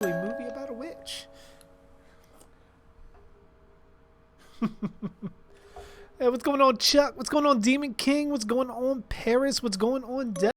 Movie about a witch. Hey, what's going on, Chuck? What's going on, Demon King? What's going on, Paris? What's going on, Death?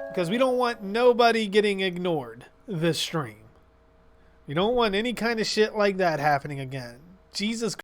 Because we don't want nobody getting ignored this stream. We don't want any kind of shit like that happening again. Jesus Christ.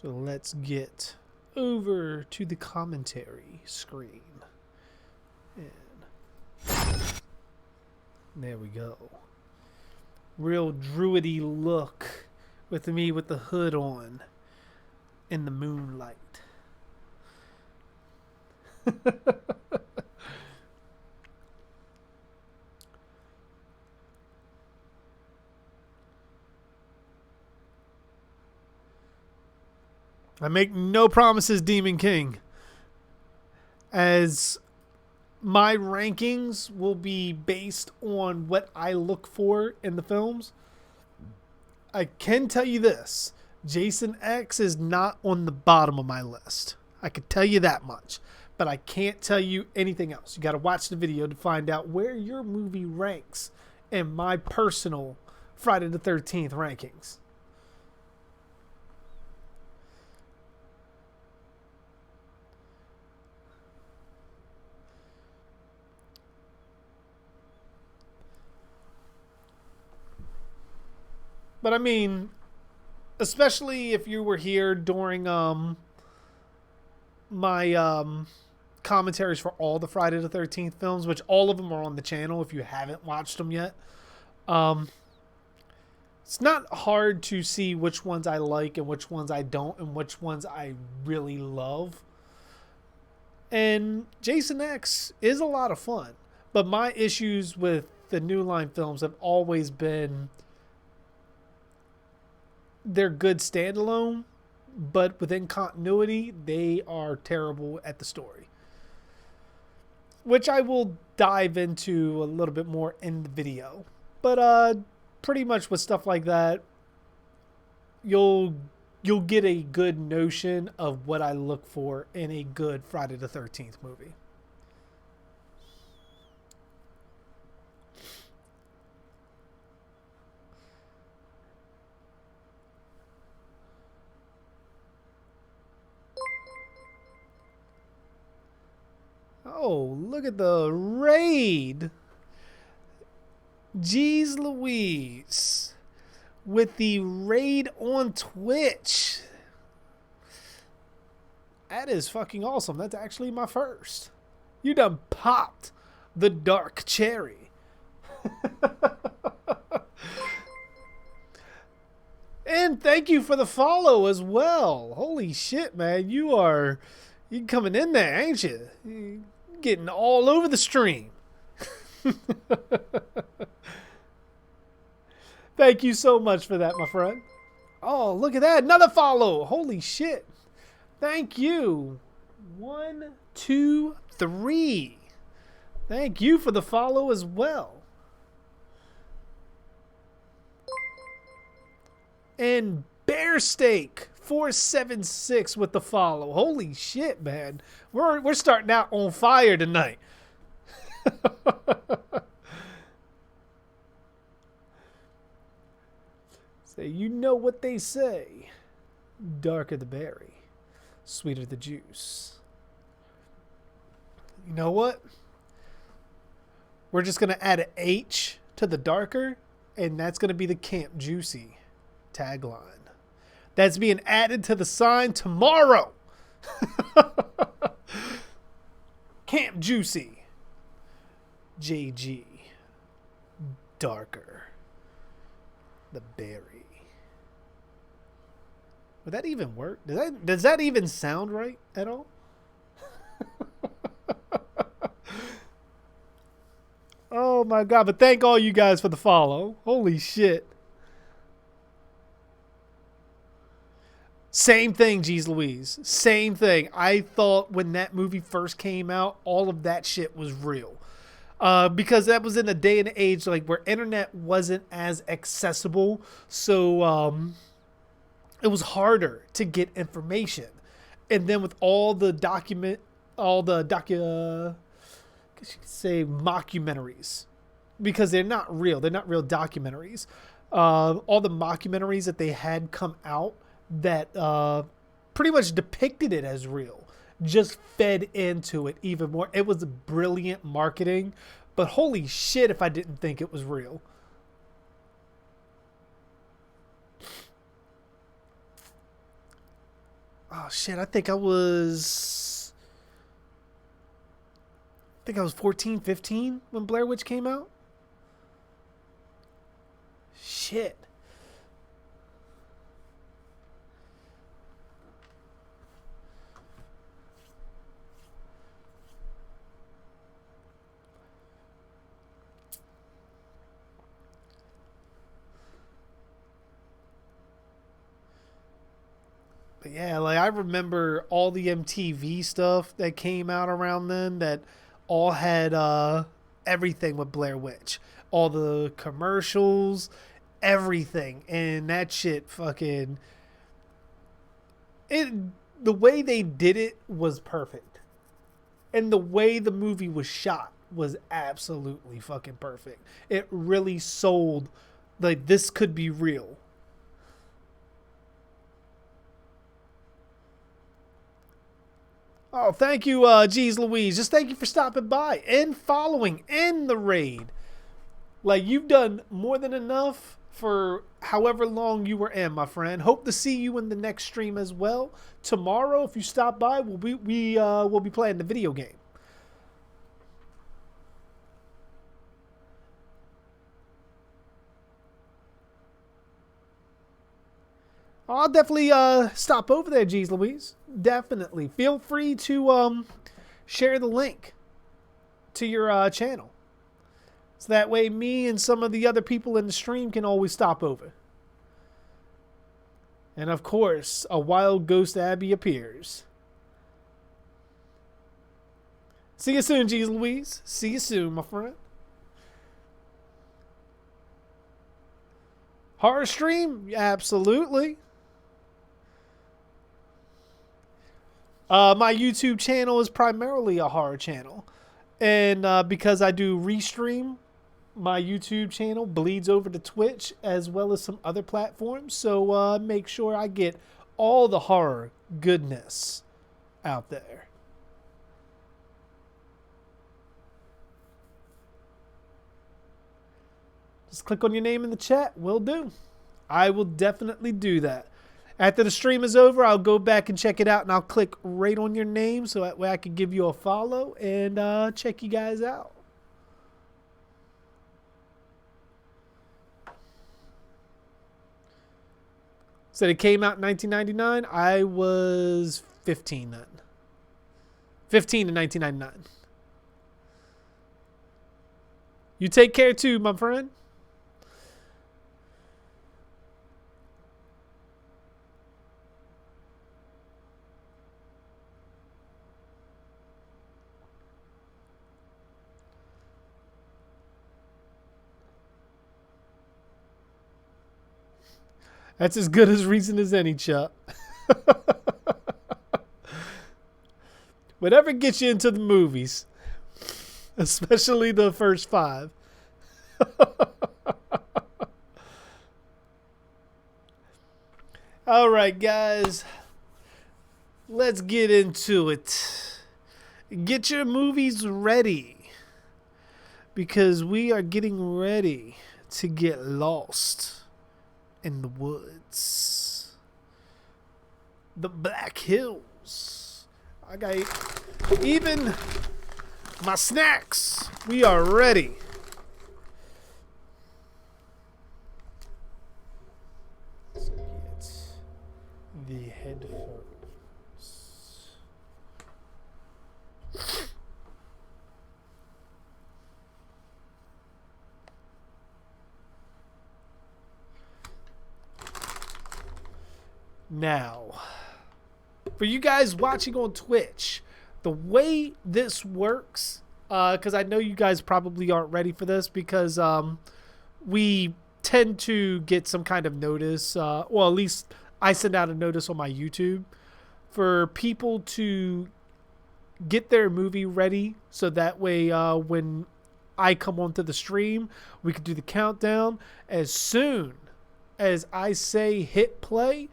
So let's get over to the commentary screen. And there we go. Real druidy look with me with the hood on in the moonlight. I make no promises, Demon King, as my rankings will be based on what I look for in the films. I can tell you this. Jason X is not on the bottom of my list. I could tell you that much. But I can't tell you anything else. You got to watch the video to find out where your movie ranks in my personal Friday the 13th rankings. But I mean, especially if you were here during my commentaries for all the Friday the 13th films, which all of them are on the channel if you haven't watched them yet. It's not hard to see which ones I like and which ones I don't and which ones I really love. And Jason X is a lot of fun. But my issues with the New Line films have always been they're good standalone, but within continuity, they are terrible at the story. Which I will dive into a little bit more in the video. But pretty much with stuff like that, you'll get a good notion of what I look for in a good Friday the 13th movie. Oh, look at the raid. Jeez Louise. With the raid on Twitch. That is fucking awesome. That's actually my first. You done popped the Darhk cherry. And thank you for the follow as well. Holy shit, man. You coming in there, ain't you? You're getting all over the stream. Thank you so much for that, my friend. Oh, look at that. Another follow. Holy shit. Thank you. 1, 2, 3. Thank you for the follow as well. And Bear Steak 476 with the follow. Holy shit, man. We're starting out on fire tonight. Say, you know what they say. Darker the berry, sweeter the juice. You know what? We're just going to add an H to the darker, and that's going to be the Camp Juicy tagline. That's being added to the sign tomorrow. Camp Juicy. JG. Darker. The berry. Would that even work? Does that even sound right at all? Oh my god, but thank all you guys for the follow. Holy shit. Same thing, Jeez Louise. Same thing. I thought when that movie first came out, all of that shit was real. Because that was in a day and age like where internet wasn't as accessible. So it was harder to get information. And then with all the I guess you could say mockumentaries, because they're not real. They're not real documentaries. All the mockumentaries that they had come out that pretty much depicted it as real just fed into it even more. It was brilliant marketing, but holy shit if I didn't think it was real. Oh shit, I think I was 14, 15 when Blair Witch came out. Shit. But yeah, like I remember all the MTV stuff that came out around then that all had everything with Blair Witch. All the commercials, everything. And that shit fucking... the way they did it was perfect. And the way the movie was shot was absolutely fucking perfect. It really sold Like, this could be real. Oh, thank you, geez Louise. Just thank you for stopping by and following in the raid. Like, you've done more than enough for however long you were in, my friend. Hope to see you in the next stream as well. Tomorrow, if you stop by, we'll be playing the video game. I'll definitely stop over there, geez Louise. Definitely. Feel free to share the link to your channel. So that way me and some of the other people in the stream can always stop over. And of course, a wild ghost Abby appears. See you soon, geez Louise. See you soon, my friend. Horror stream? Absolutely. My YouTube channel is primarily a horror channel. And because I do restream, my YouTube channel bleeds over to Twitch as well as some other platforms. So make sure I get all the horror goodness out there. Just click on your name in the chat. Will do. I will definitely do that. After the stream is over, I'll go back and check it out, and I'll click right on your name so that way I can give you a follow and check you guys out. So it came out in 1999. I was 15 then. 15 in 1999. You take care too, my friend. That's as good as reason as any, Chuck. Whatever gets you into the movies. Especially the first 5. All right, guys. Let's get into it. Get your movies ready. Because we are getting ready to get lost in the woods. The Black Hills. I got even my snacks. We are ready. Let's get the headphones. Now, for you guys watching on Twitch, the way this works, because I know you guys probably aren't ready for this because we tend to get some kind of notice, well, at least I send out a notice on my YouTube for people to get their movie ready so that way when I come onto the stream, we can do the countdown. As soon as I say hit play,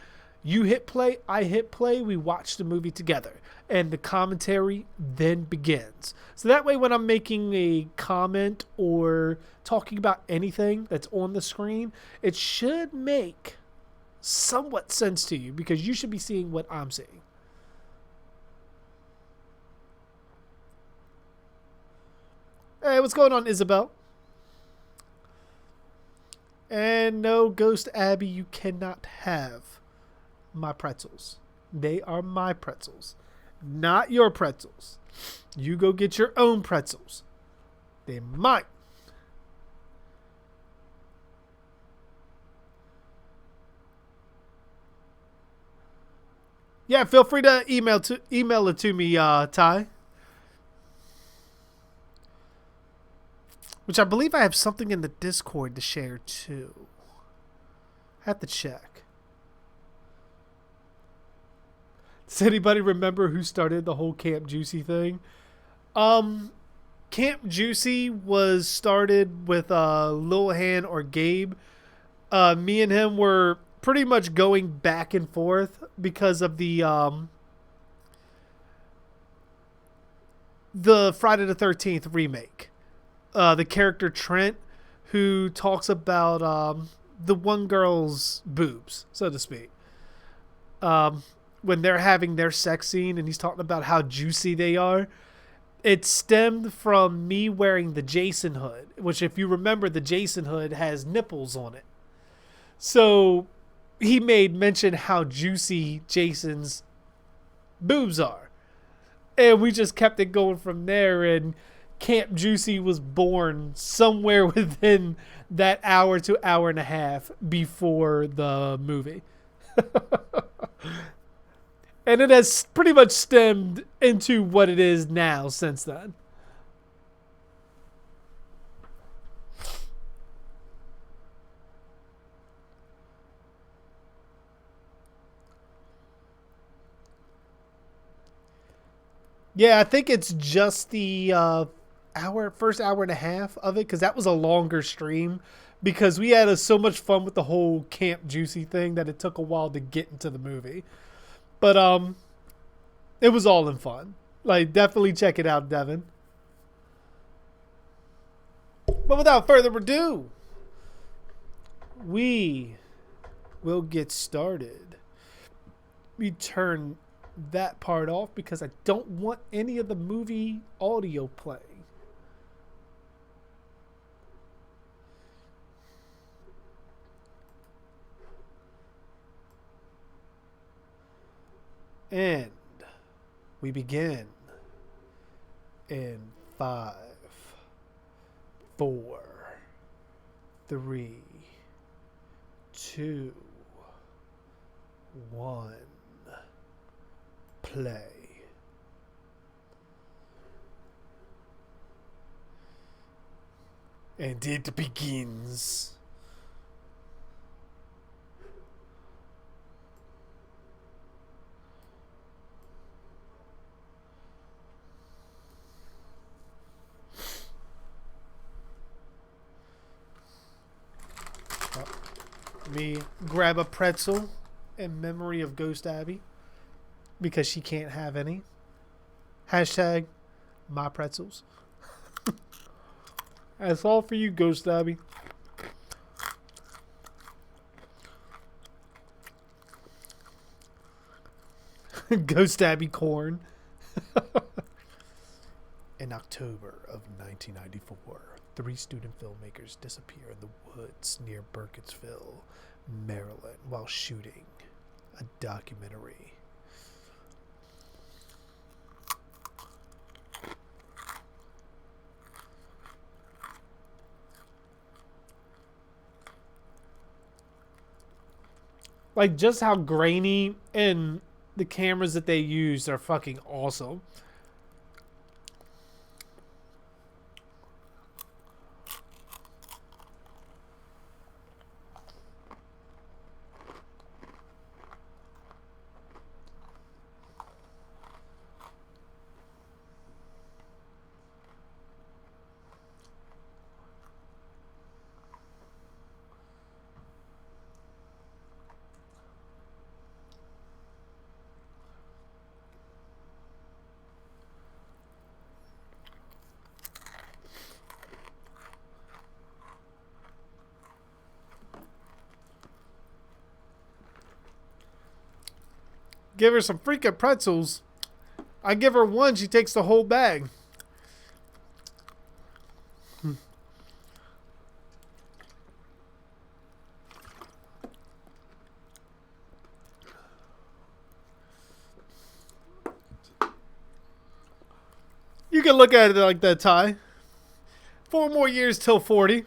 you hit play, I hit play, we watch the movie together. And the commentary then begins. So that way when I'm making a comment or talking about anything that's on the screen, it should make somewhat sense to you because you should be seeing what I'm seeing. Hey, what's going on, Isabel? And no, Ghost Abby, you cannot have my pretzels. They are my pretzels, not your pretzels. You go get your own pretzels. They're mine. Yeah, feel free to email it to me, Ty. Which I believe I have something in the Discord to share too. Have to check. Does anybody remember who started the whole Camp Juicy thing? Camp Juicy was started with Lil Han or Gabe. Me and him were pretty much going back and forth because of the Friday the 13th remake. The character Trent, who talks about the one girl's boobs, so to speak. When they're having their sex scene and he's talking about how juicy they are, it stemmed from me wearing the Jason hood, which, if you remember, the Jason hood has nipples on it. So he made mention how juicy Jason's boobs are. And we just kept it going from there, and Camp Juicy was born somewhere within that hour to hour and a half before the movie. And it has pretty much stemmed into what it is now since then. Yeah, I think it's just the first hour and a half of it, because that was a longer stream, because we had so much fun with the whole Camp Juicy thing that it took a while to get into the movie. But it was all in fun. Like, definitely check it out, Devin. But without further ado, we will get started. We turn that part off because I don't want any of the movie audio playing. And we begin in 5, 4, 3, 2, 1. Play. And it begins. Let me grab a pretzel in memory of Ghost Abby, because she can't have any. Hashtag my pretzels. That's all for you, Ghost Abby. Ghost Abby corn. In October of 1994, 3 student filmmakers disappear in the woods near Burkittsville, Maryland, while shooting a documentary. Like, just how grainy and the cameras that they used are fucking awesome. Give her some freaking pretzels. I give her one, she takes the whole bag. You can look at it like that, Ty. 4 more years till 40.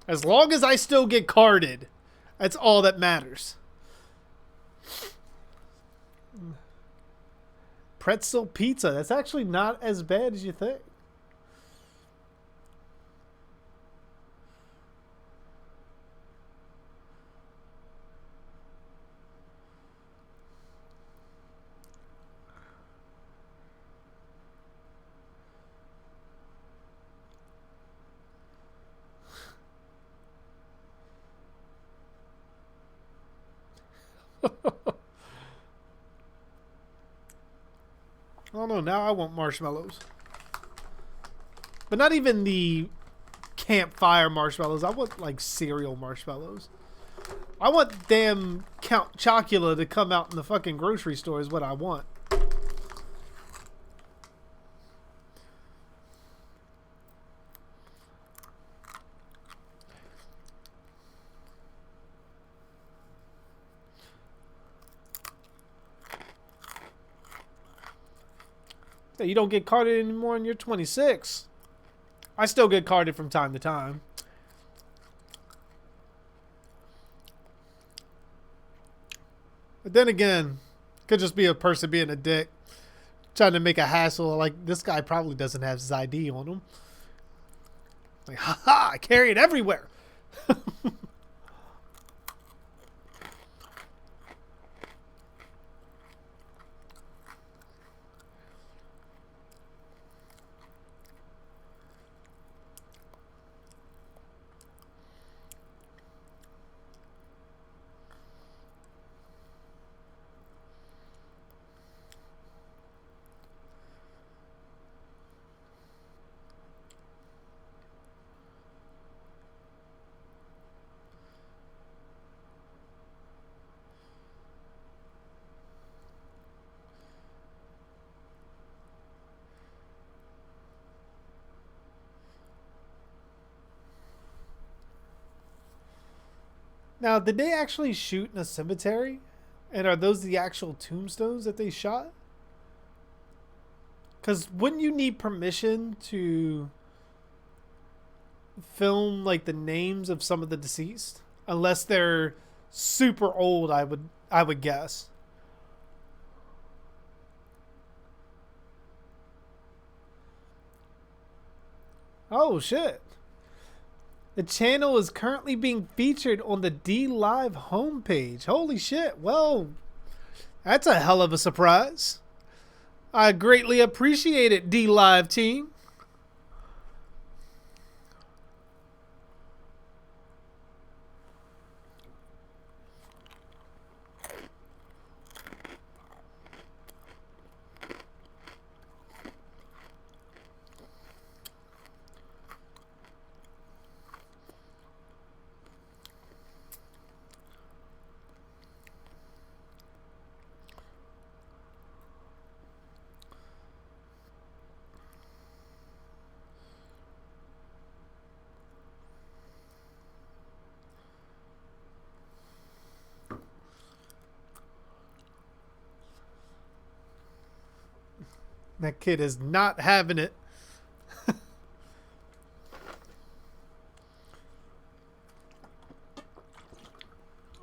As long as I still get carded, that's all that matters. Pretzel pizza. That's actually not as bad as you think. don't know. Now I want marshmallows. But not even the campfire marshmallows. I want like cereal marshmallows. I want damn Count Chocula to come out in the fucking grocery store is what I want. You don't get carded anymore and you're 26. I still get carded from time to time. But then again, could just be a person being a dick. Trying to make a hassle. Like, this guy probably doesn't have his ID on him. Like, haha, I carry it everywhere. Now, did they actually shoot in a cemetery? And are those the actual tombstones that they shot? Because wouldn't you need permission to film like the names of some of the deceased? Unless they're super old, I would guess. Oh shit. The channel is currently being featured on the D Live homepage. Holy shit. Well, that's a hell of a surprise. I greatly appreciate it, D Live team. That kid is not having it.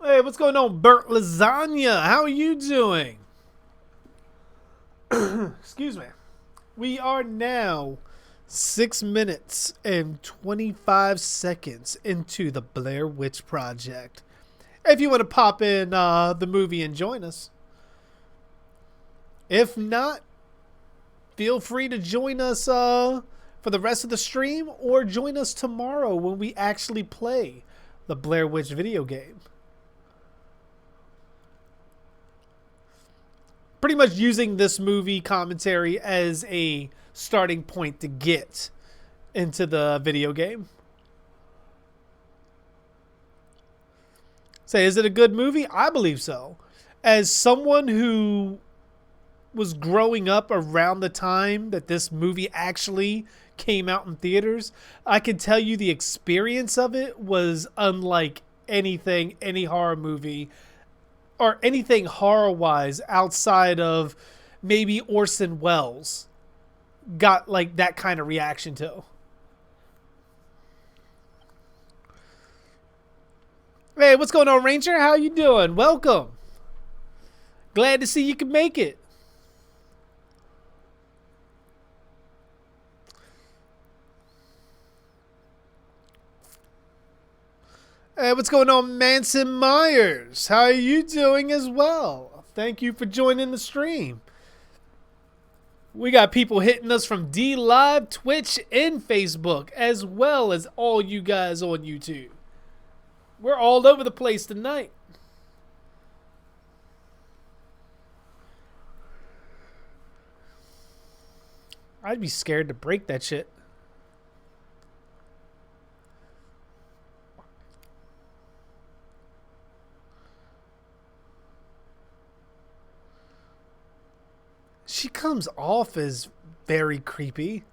Hey, what's going on, Burnt Lasagna? How are you doing? Excuse me. We are now 6 minutes and 25 seconds into the Blair Witch Project. If you want to pop in the movie and join us. If not, feel free to join us for the rest of the stream or join us tomorrow when we actually play the Blair Witch video game. Pretty much using this movie commentary as a starting point to get into the video game. Say, is it a good movie? I believe so. As someone who was growing up around the time that this movie actually came out in theaters, I can tell you the experience of it was unlike anything, any horror movie or anything horror-wise outside of maybe Orson Welles got like that kind of reaction to. Hey, what's going on, Ranger? How you doing? Welcome. Glad to see you can make it. Hey, what's going on, Manson Myers? How are you doing as well? Thank you for joining the stream. We got people hitting us from D Live, Twitch, and Facebook, as well as all you guys on YouTube. We're all over the place tonight. I'd be scared to break that shit. She comes off as very creepy.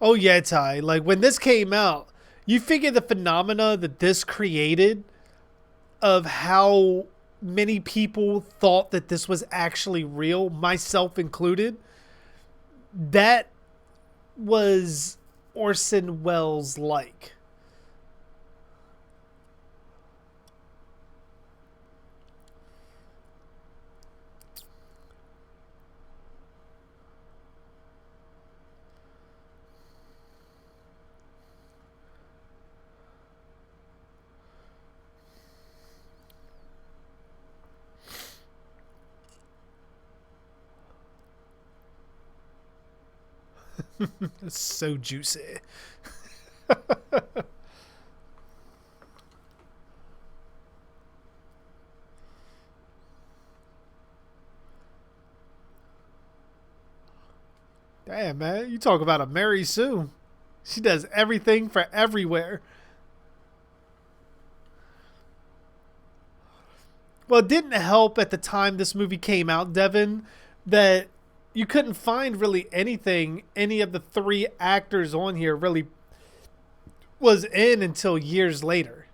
Oh yeah, Ty. Like when this came out, you figure the phenomena that this created of how many people thought that this was actually real, myself included, that was Orson Welles like. It's so juicy. Damn, man. You talk about a Mary Sue. She does everything for everywhere. Well, it didn't help at the time this movie came out, Devin, that you couldn't find really anything any of the three actors on here really was in until years later,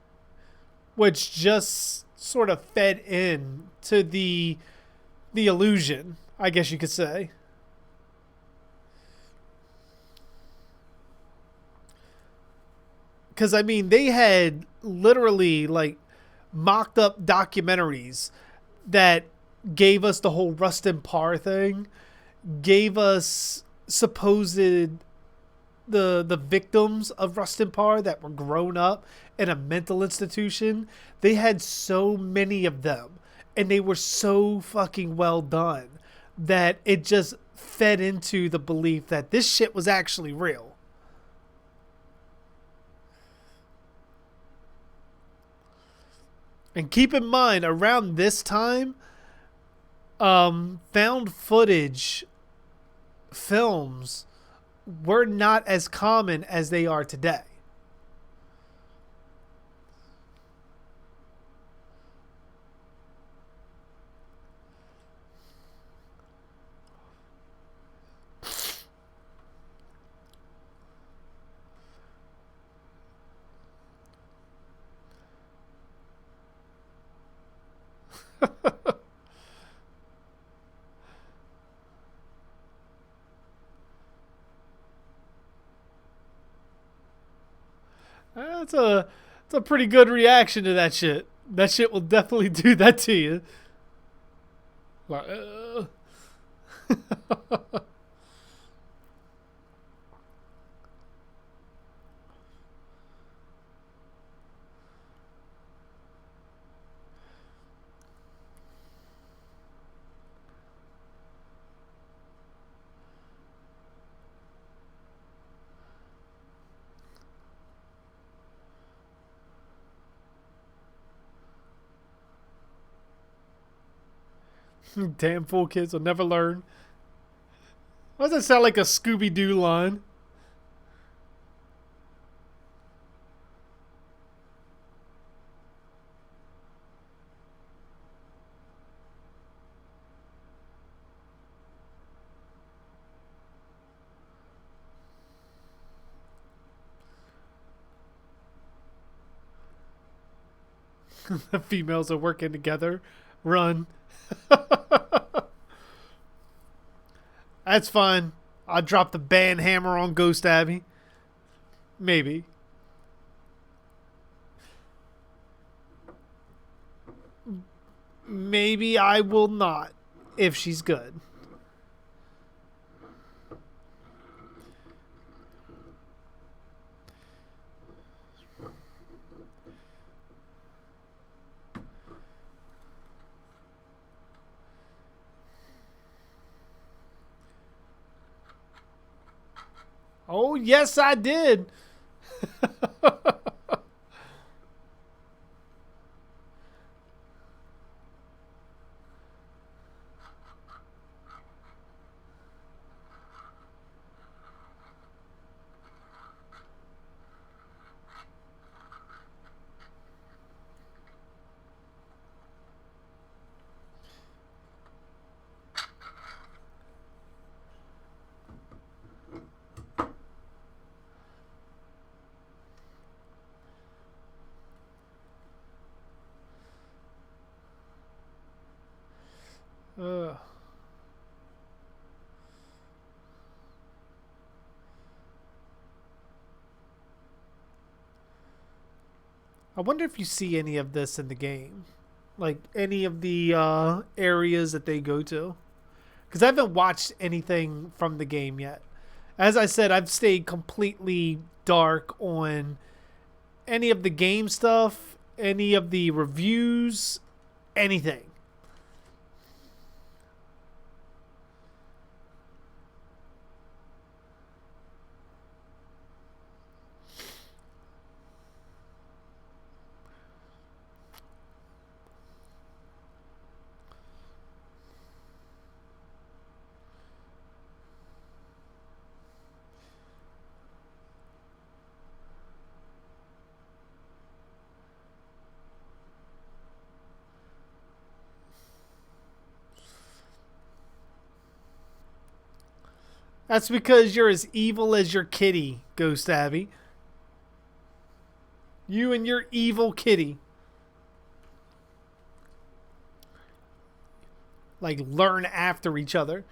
which just sort of fed in to the illusion, I guess you could say. Because I mean, they had literally like mocked up documentaries that gave us the whole Rustin Parr thing, gave us supposed the victims of Rustin Parr that were grown up in a mental institution. They had so many of them, and they were so fucking well done that it just fed into the belief that this shit was actually real. And keep in mind, around this time, found footage films were not as common as they are today. That's a pretty good reaction to that shit. That shit will definitely do that to you. Like, damn fool kids will never learn. Why does that sound like a Scooby Doo line? The females are working together. Run. That's fine. I'll drop the band hammer on Ghost Abbey. Maybe. Maybe I will not if she's good. Oh, yes, I did. uh, I wonder if you see any of this in the game. Like any of the areas that they go to. Because I haven't watched anything from the game yet. As I said, I've stayed completely dark on any of the game stuff, any of the reviews, anything. That's because you're as evil as your kitty, Ghost Abby. You and your evil kitty. Like, learn after each other.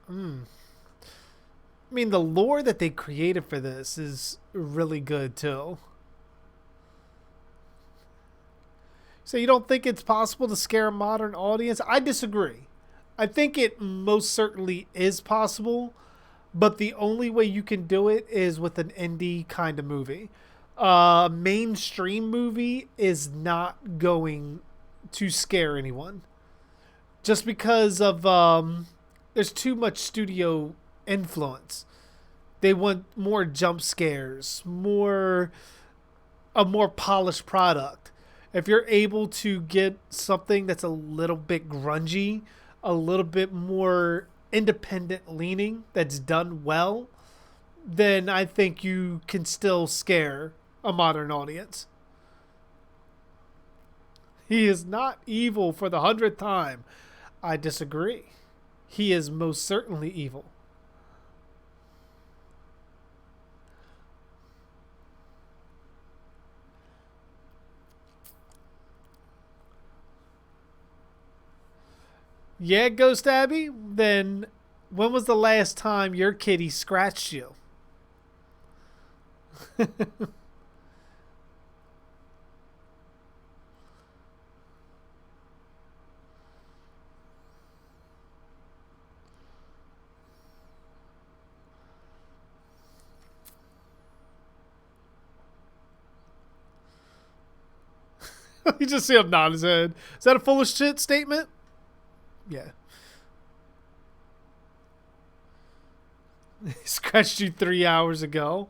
I mean, the lore that they created for this is really good, too. So you don't think it's possible to scare a modern audience? I disagree. I think it most certainly is possible, but the only way you can do it is with an indie kind of movie. A mainstream movie is not going to scare anyone just because of there's too much studio influence. They want more jump scares, more a more polished product. If you're able to get something that's a little bit grungy, a little bit more independent leaning, that's done well, then I think you can still scare a modern audience. He is not evil for the 100th time. I disagree. He is most certainly evil. Yeah, Ghost Abby? Then when was the last time your kitty scratched you? You just see him nod his head. Is that a full of shit statement? Yeah. He scratched you 3 hours ago.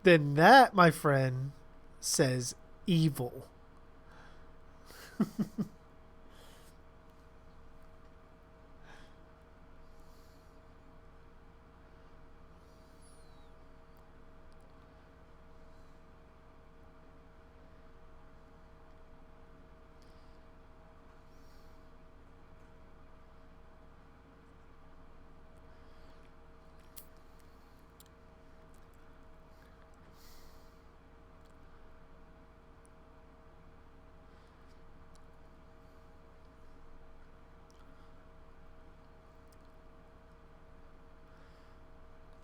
Then that, my friend, says evil.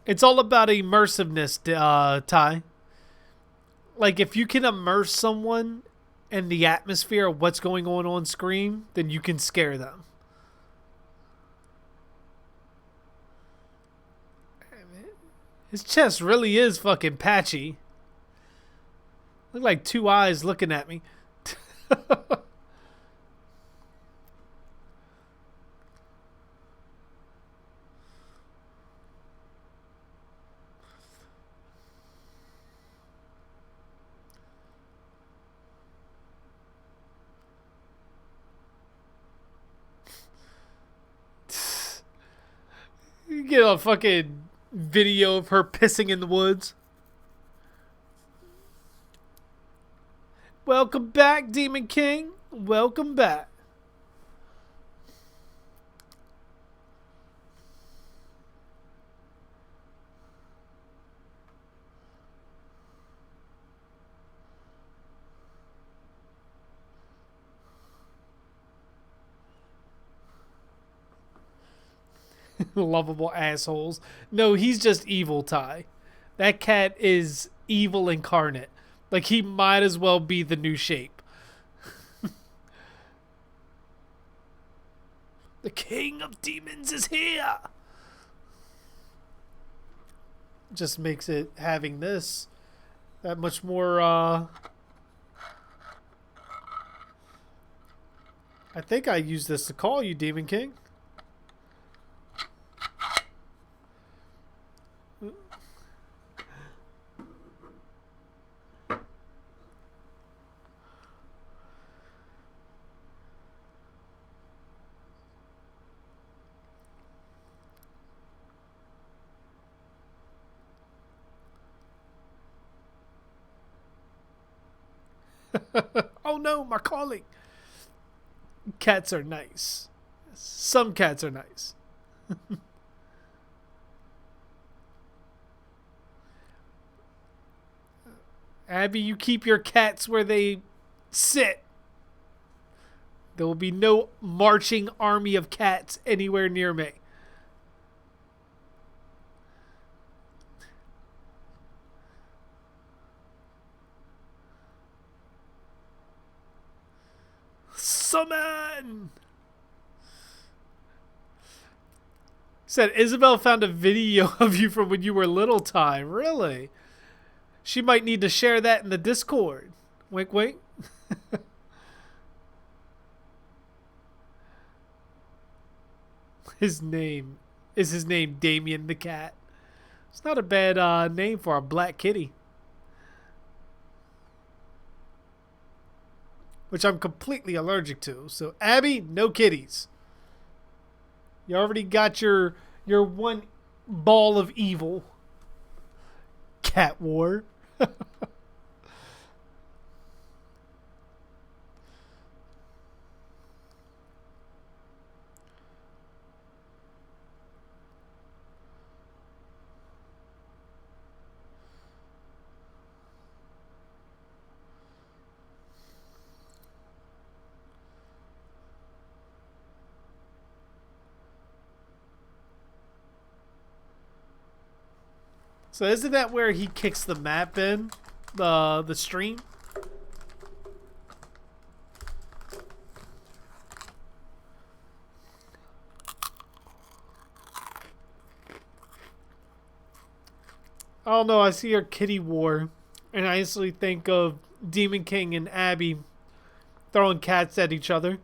It's all about immersiveness, Ty. Like, if you can immerse someone in the atmosphere of what's going on screen, then you can scare them. His chest really is fucking patchy. Look like two eyes looking at me. You get a fucking video of her pissing in the woods. Welcome back, Demon King. Welcome back. Lovable assholes. No, he's just evil, Ty. That cat is evil incarnate. Like, he might as well be the new shape. The king of demons is here. Just makes it having this that much more, I think I used this to call you, Demon King. Oh no, my calling. Cats are nice. Some cats are nice. Abby, you keep your cats where they sit. There will be no marching army of cats anywhere near me. Summon! Said Isabel found a video of you from when you were little, Time. Really? She might need to share that in the Discord. Wink, wink. His name Damien the cat. It's not a bad name for a black kitty. Which I'm completely allergic to. So, Abby, no kitties. You already got your one ball of evil. Cat war. So isn't that where he kicks the map in? The stream? Oh no, I see your kitty war. And I instantly think of Demon King and Abby throwing cats at each other.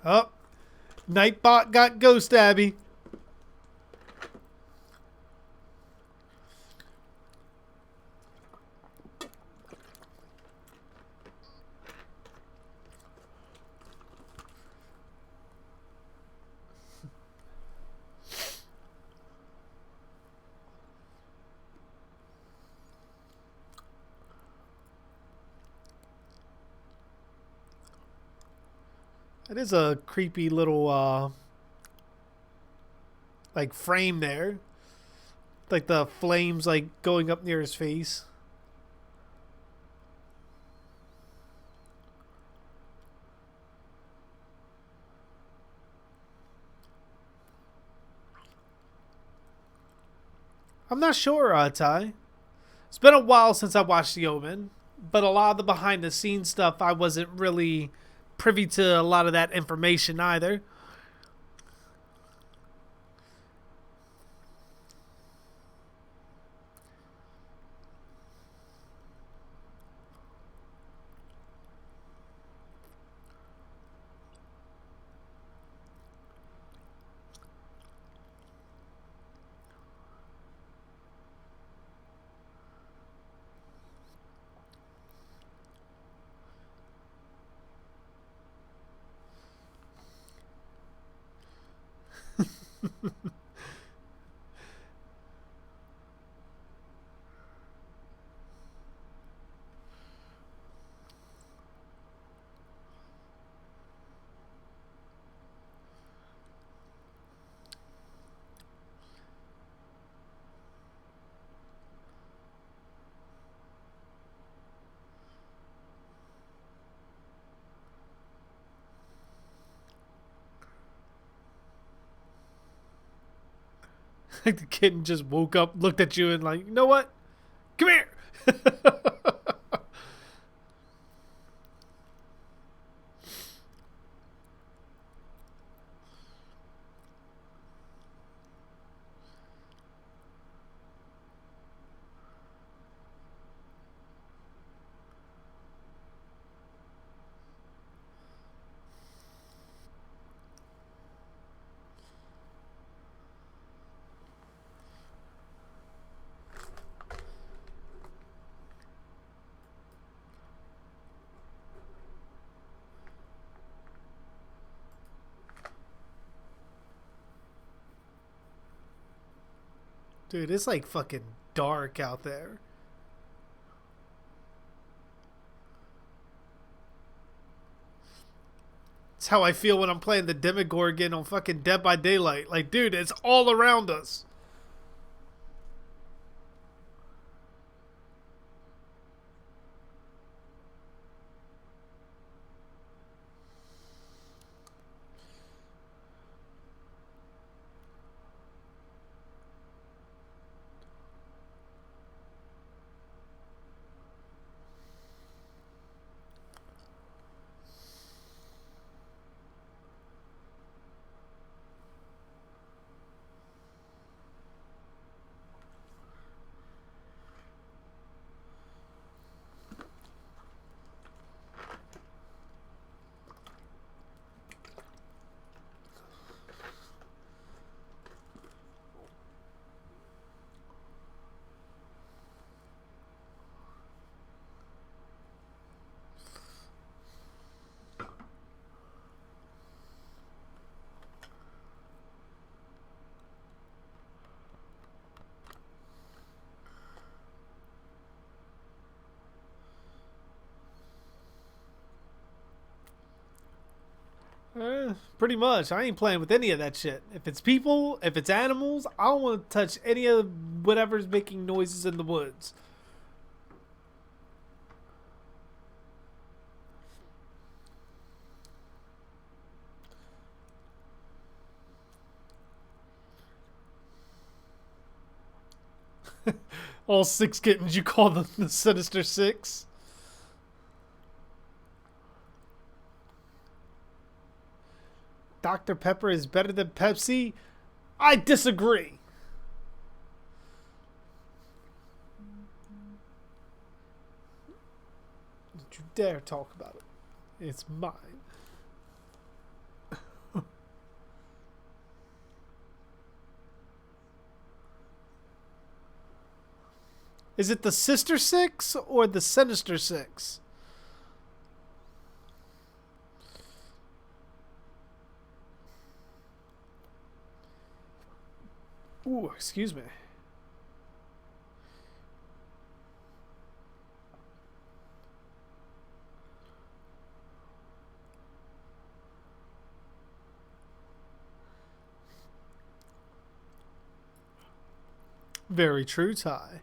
Oh, Nightbot got Ghost Abby. It is a creepy little like frame there. Like the flames like going up near his face. I'm not sure, Ty. It's been a while since I watched The Omen, but a lot of the behind the scenes stuff I wasn't really privy to a lot of that information either. Like the kitten just woke up, looked at you, and like, you know what? Come here. Dude, it's like fucking dark out there. It's how I feel when I'm playing the Demogorgon on fucking Dead by Daylight. Like, dude, it's all around us. Pretty much. I ain't playing with any of that shit. If it's people, if it's animals, I don't want to touch any of whatever's making noises in the woods. All six kittens, you call them the Sinister Six? Dr. Pepper is better than Pepsi? I disagree. Don't you dare talk about it. It's mine. Is it the Sister Six or the Sinister Six? Ooh, excuse me. Very true, Ty.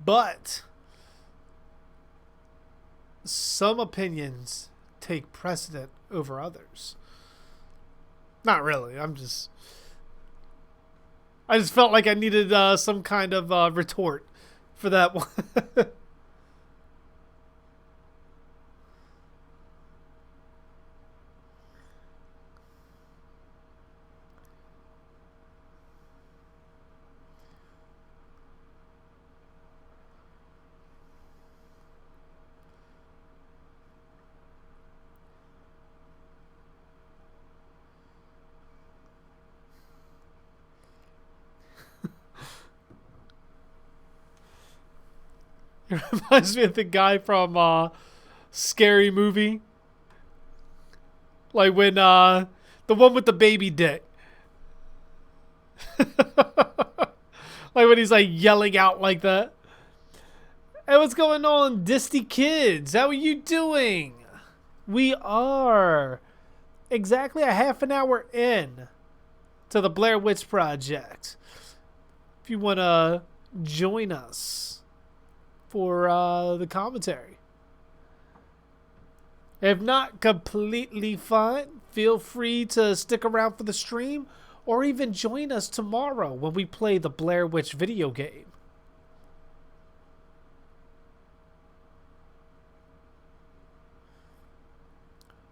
But some opinions take precedent over others. Not really. I just felt like I needed some kind of retort for that one. It reminds me of the guy from Scary Movie. Like when the one with the baby dick. Like when he's like yelling out like that. Hey, what's going on, Disty kids? How are you doing? We are exactly a half an hour in to the Blair Witch Project. If you want to join us for the commentary. If not, completely fine. Feel free to stick around for the stream or even join us tomorrow when we play the Blair Witch video game.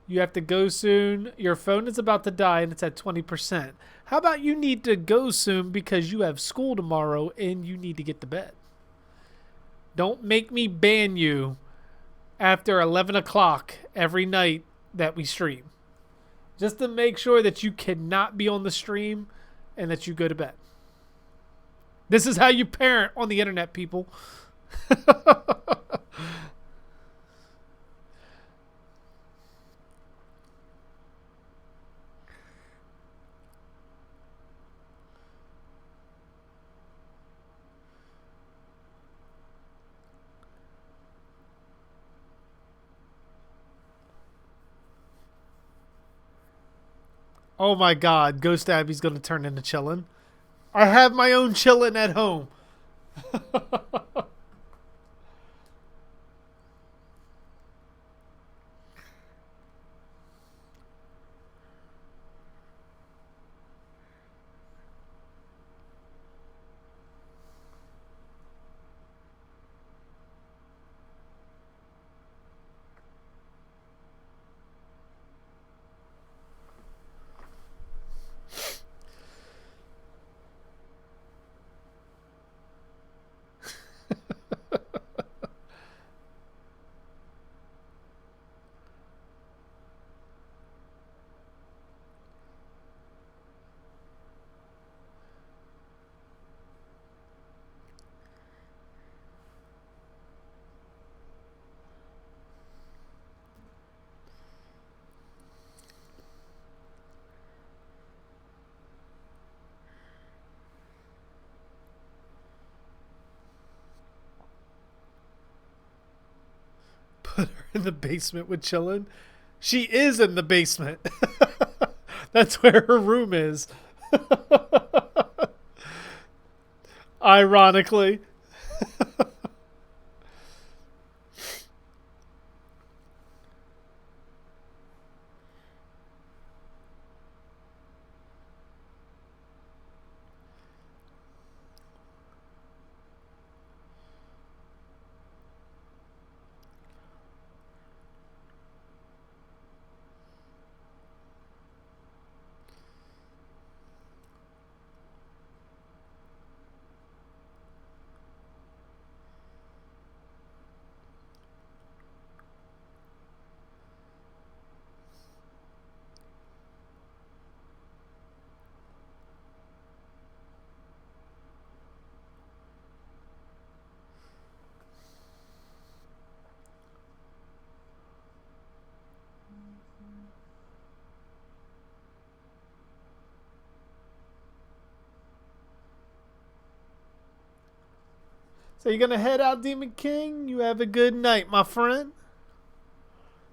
You have to go soon. Your phone is about to die and it's at 20%. How about you need to go soon because you have school tomorrow and you need to get to bed? Don't make me ban you after 11 o'clock every night that we stream. Just to make sure that you cannot be on the stream and that you go to bed. This is how you parent on the internet, people. Oh my god, Ghost Abby's going to turn into chillin'. I have my own chillin' at home. Put her in the basement with chillin'. She is in the basement. That's where her room is. Ironically. So you're going to head out, Demon King? You have a good night, my friend.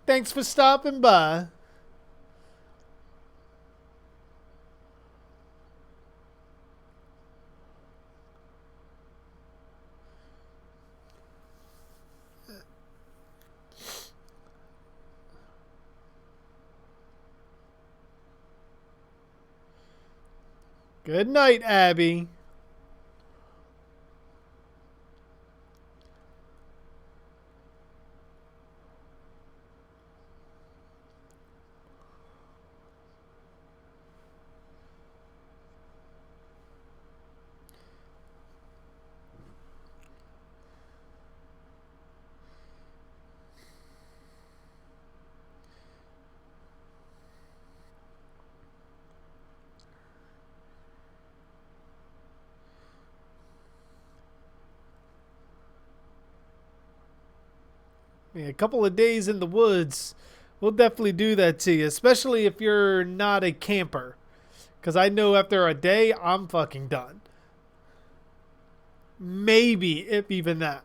Thanks for stopping by. Good night, Abby. Yeah, a couple of days in the woods will definitely do that to you, especially if you're not a camper. Because I know after a day, I'm fucking done. Maybe, if even that.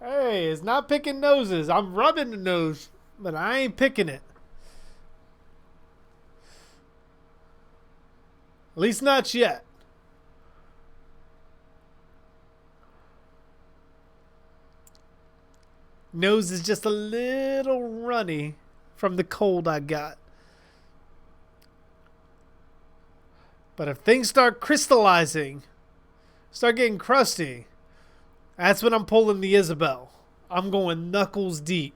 Hey, it's not picking noses. I'm rubbing the nose, but I ain't picking it. At least not yet. Nose is just a little runny from the cold I got. But if things start crystallizing, start getting crusty, that's when I'm pulling the Isabel. I'm going knuckles deep.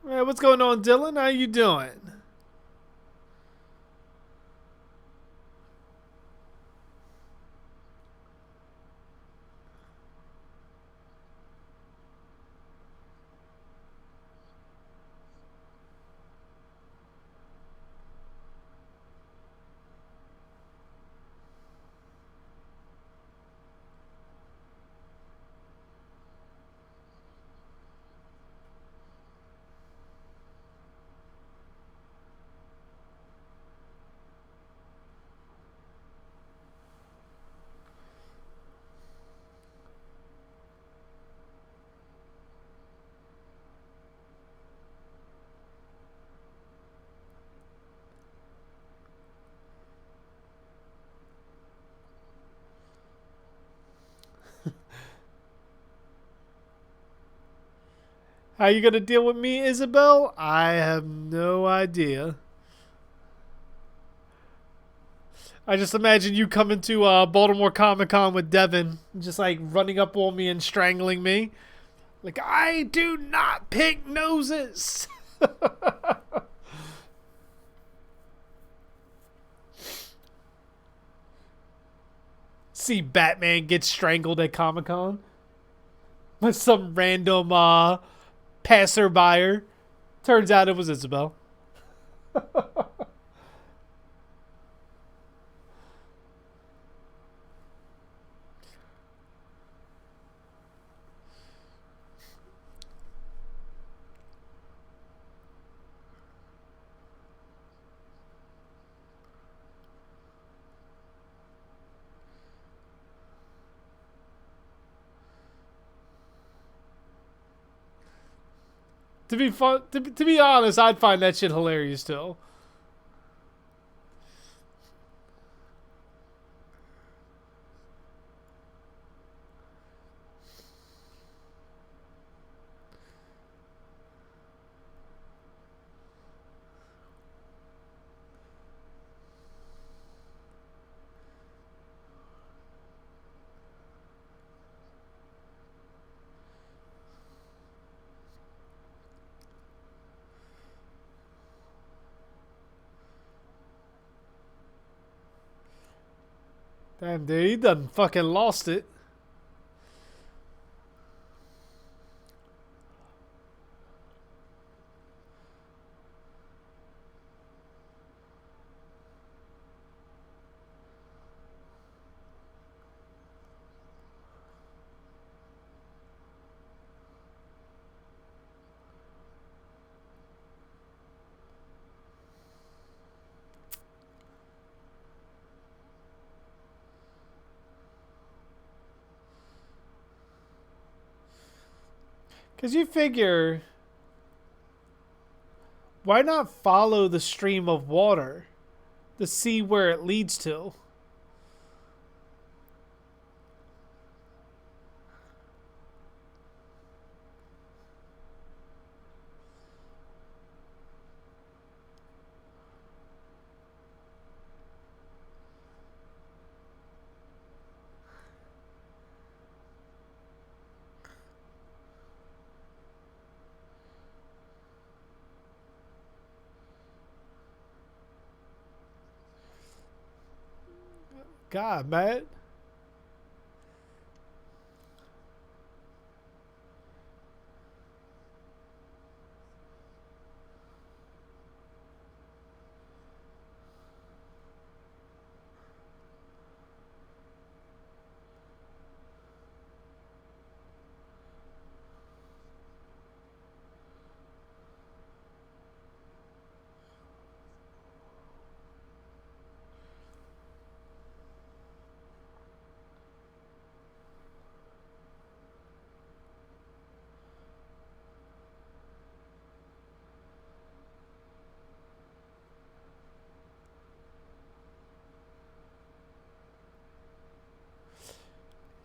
Hey, what's going on, Dylan? How you doing? How you gonna deal with me, Isabel? I have no idea. I just imagine you coming to Baltimore Comic Con with Devin, just like running up on me and strangling me. Like, I do not pick noses. See Batman get strangled at Comic Con by some random passerby. Turns out it was Isabel. To be fun, to be honest, I'd find that shit hilarious too. Damn, dude, he done fucking lost it. Because you figure, why not follow the stream of water to see where it leads to? God, man.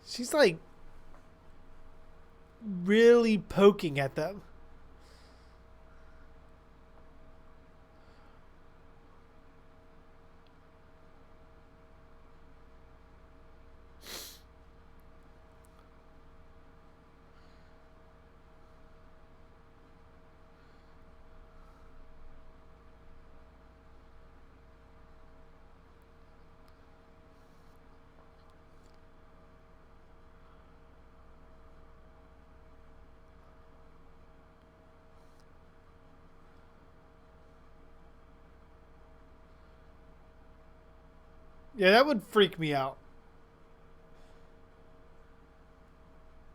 She's like really poking at them. Yeah, that would freak me out.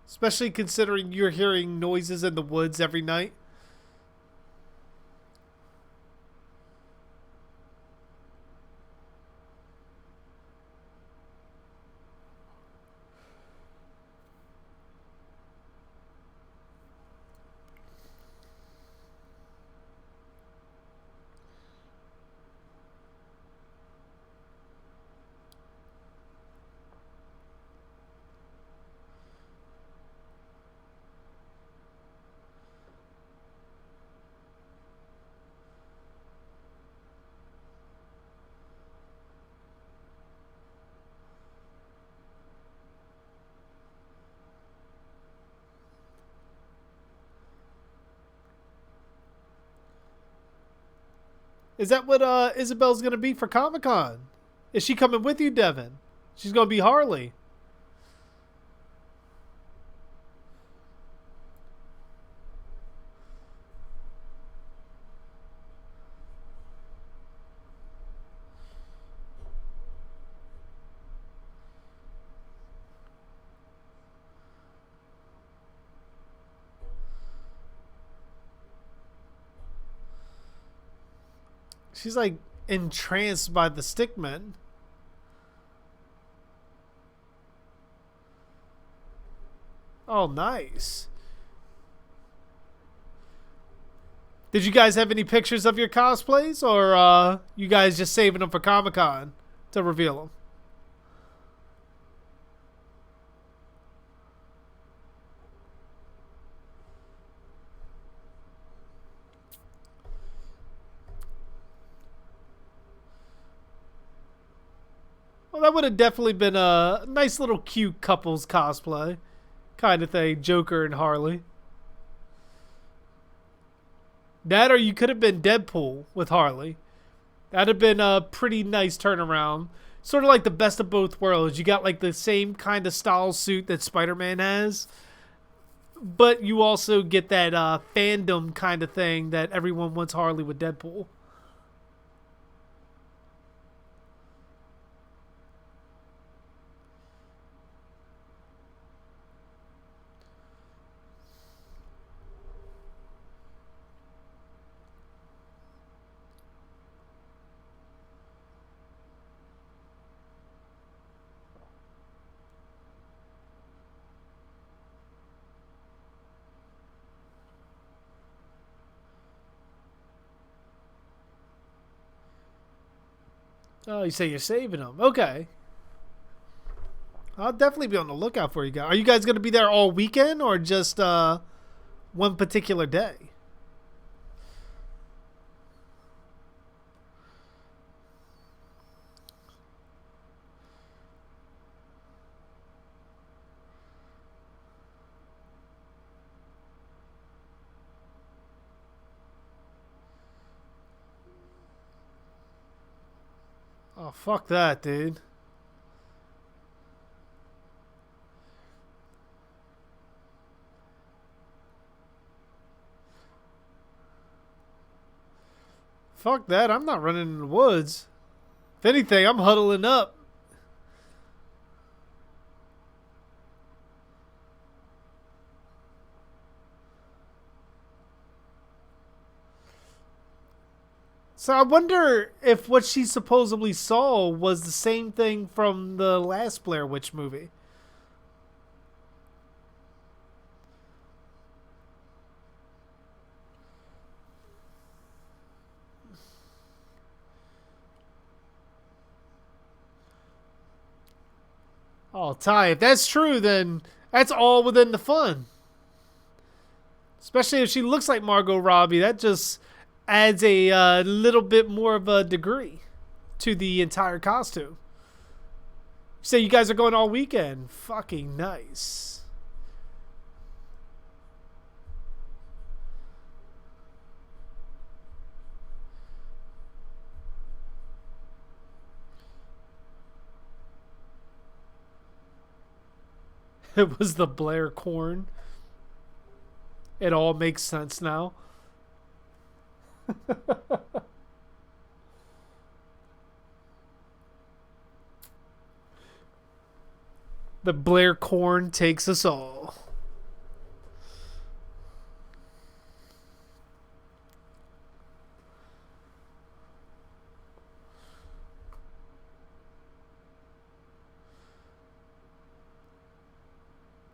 Especially considering you're hearing noises in the woods every night. Is that what Isabel's gonna be for Comic Con? Is she coming with you, Devin? She's gonna be Harley. She's like entranced by the stickman. Oh, nice. Did you guys have any pictures of your cosplays, or you guys just saving them for Comic-Con to reveal them? Well, that would have definitely been a nice little cute couples cosplay kind of thing, Joker and Harley. That or you could have been Deadpool with Harley. That'd have been a pretty nice turnaround. Sort of like the best of both worlds. You got like the same kind of style suit that Spider-Man has, but you also get that fandom kind of thing that everyone wants Harley with Deadpool. Oh, you say you're saving them. Okay. I'll definitely be on the lookout for you guys. Are you guys going to be there all weekend or just one particular day? Oh, fuck that, dude. Fuck that. I'm not running in the woods. If anything, I'm huddling up. So I wonder if what she supposedly saw was the same thing from the last Blair Witch movie. Oh, Ty, if that's true, then that's all within the fun. Especially if she looks like Margot Robbie, that just adds a little bit more of a degree to the entire costume. So you guys are going all weekend. Fucking nice. It was the Blair corn. It all makes sense now. The Blair corn takes us all.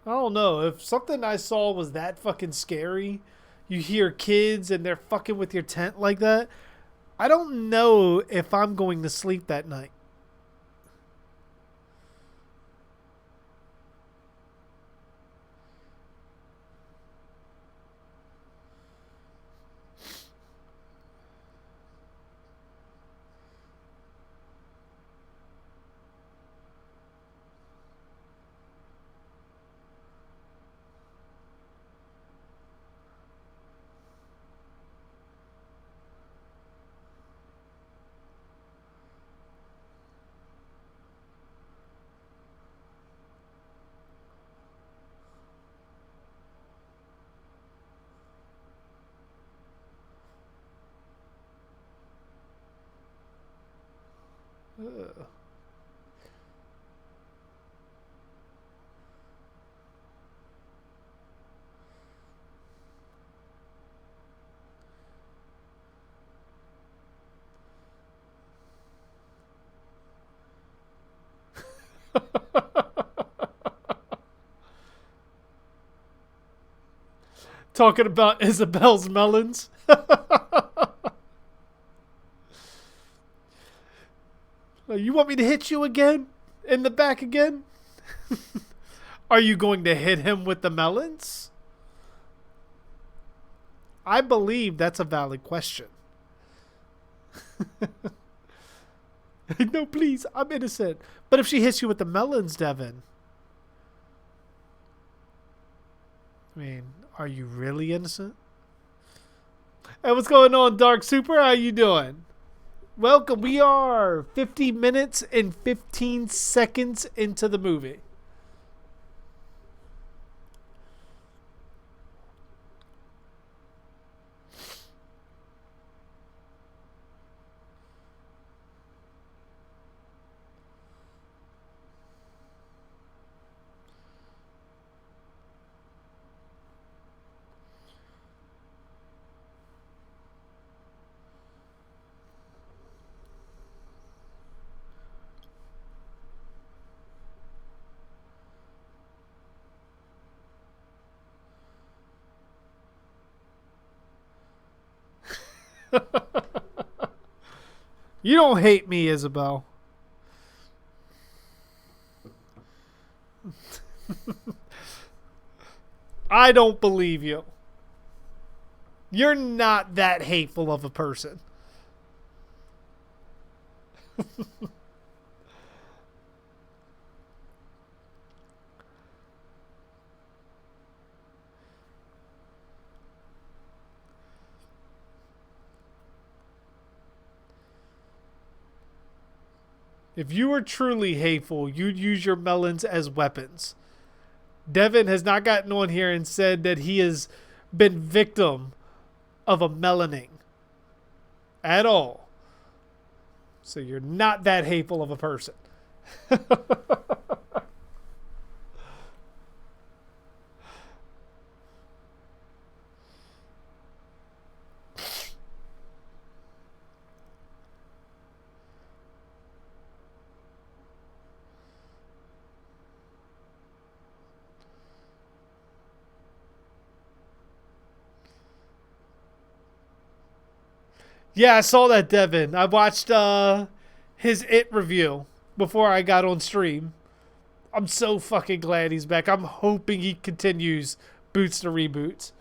I don't know. If something I saw was that fucking scary, you hear kids and they're fucking with your tent like that, I don't know if I'm going to sleep that night. Ugh. Talking about Isabel's melons. You want me to hit you again? In the back again? Are you going to hit him with the melons? I believe that's a valid question. No, please, I'm innocent. But if she hits you with the melons, Devin, I mean, are you really innocent? Hey, what's going on, Dark Super? How you doing? Welcome. We are 50 minutes and 15 seconds into the movie. You don't hate me, Isabel. I don't believe you. You're not that hateful of a person. If you were truly hateful, you'd use your melons as weapons. Devin has not gotten on here and said that he has been victim of a melaning at all. So you're not that hateful of a person. Yeah, I saw that, Devin. I watched his It review before I got on stream. I'm so fucking glad he's back. I'm hoping he continues Boots to Reboots.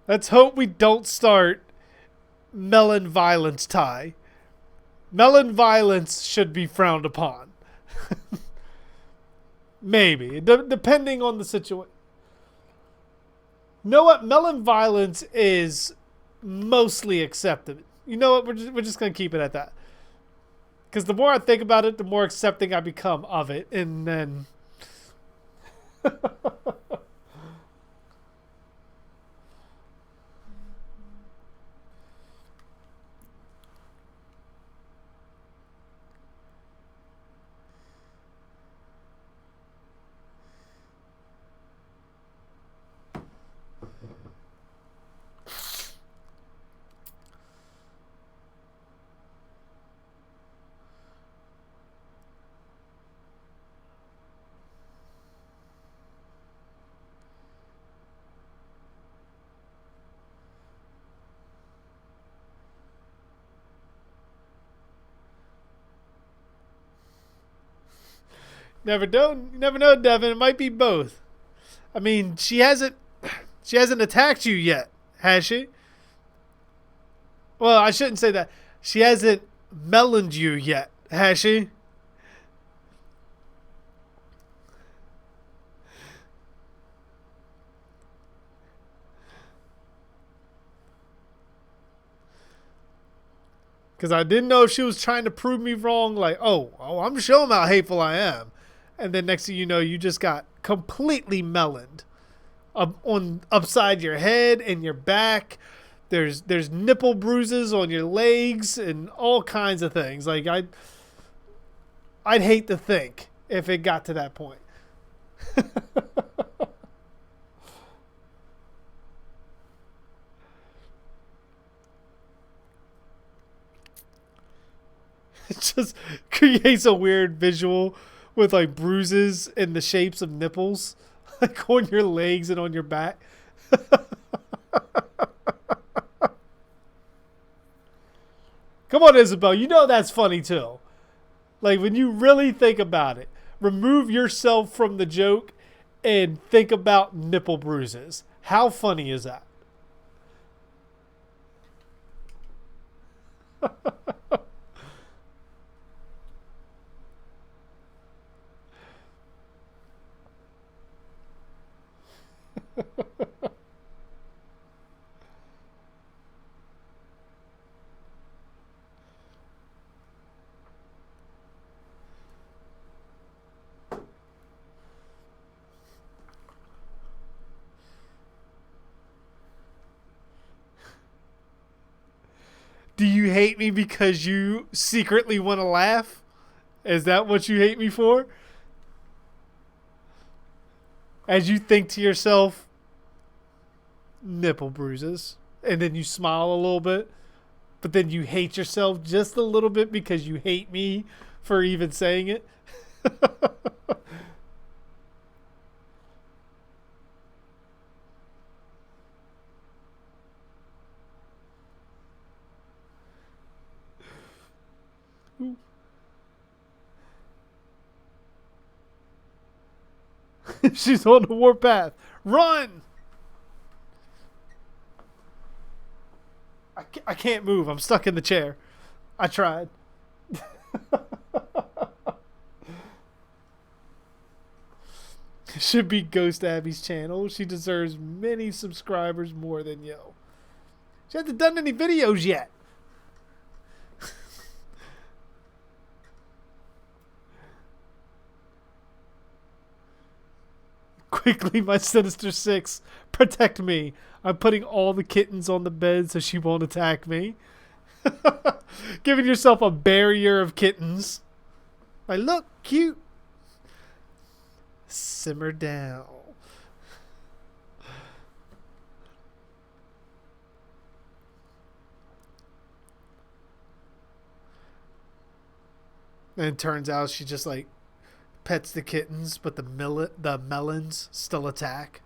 Let's hope we don't start melon violence, Ty. Melon violence should be frowned upon. Maybe. Depending on the situation. You know what? Melon violence is mostly accepted. You know what? We're just going to keep it at that. Because the more I think about it, the more accepting I become of it. And then... Never know, Devin. It might be both. I mean, she hasn't attacked you yet, has she? Well, I shouldn't say that. She hasn't meloned you yet, has she? Because I didn't know if she was trying to prove me wrong. Like, oh, I'm showing how hateful I am. And then next thing you know, you just got completely meloned upside your head and your back. There's nipple bruises on your legs and all kinds of things. Like I'd hate to think if it got to that point. It just creates a weird visual with like bruises in the shapes of nipples, like on your legs and on your back. Come on, Isabel. You know that's funny too. Like when you really think about it, remove yourself from the joke and think about nipple bruises. How funny is that? Do you hate me because you secretly want to laugh? Is that what you hate me for? As you think to yourself, nipple bruises, and then you smile a little bit, but then you hate yourself just a little bit because you hate me for even saying it. She's on the warpath. Run! I can't move. I'm stuck in the chair. I tried. Should be Ghost Abby's channel. She deserves many subscribers more than yo. She hasn't done any videos yet. Quickly, my Sinister Six, protect me. I'm putting all the kittens on the bed so she won't attack me. Giving yourself a barrier of kittens. Like, look, cute. Simmer down. And it turns out she just like pets the kittens, but the melons still attack.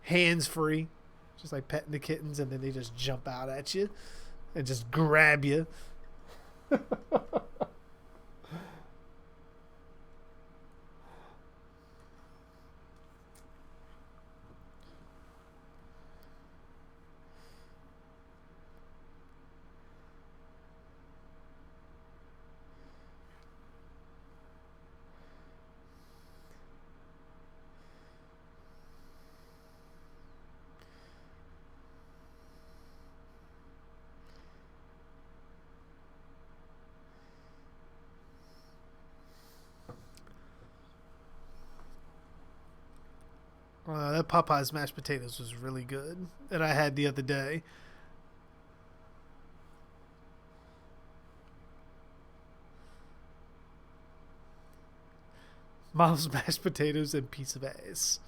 Hands free, just like petting the kittens, and then they just jump out at you and just grab you. That Popeye's mashed potatoes was really good that I had the other day. Mom's mashed potatoes and piece of ass.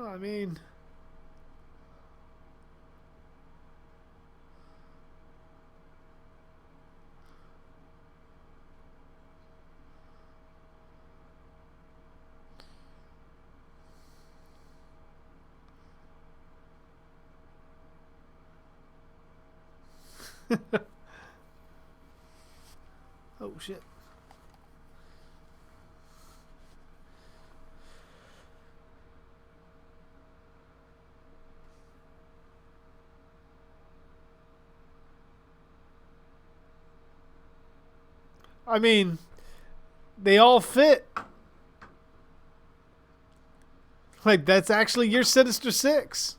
I mean, oh shit. I mean, they all fit. Like, that's actually your Sinister Six.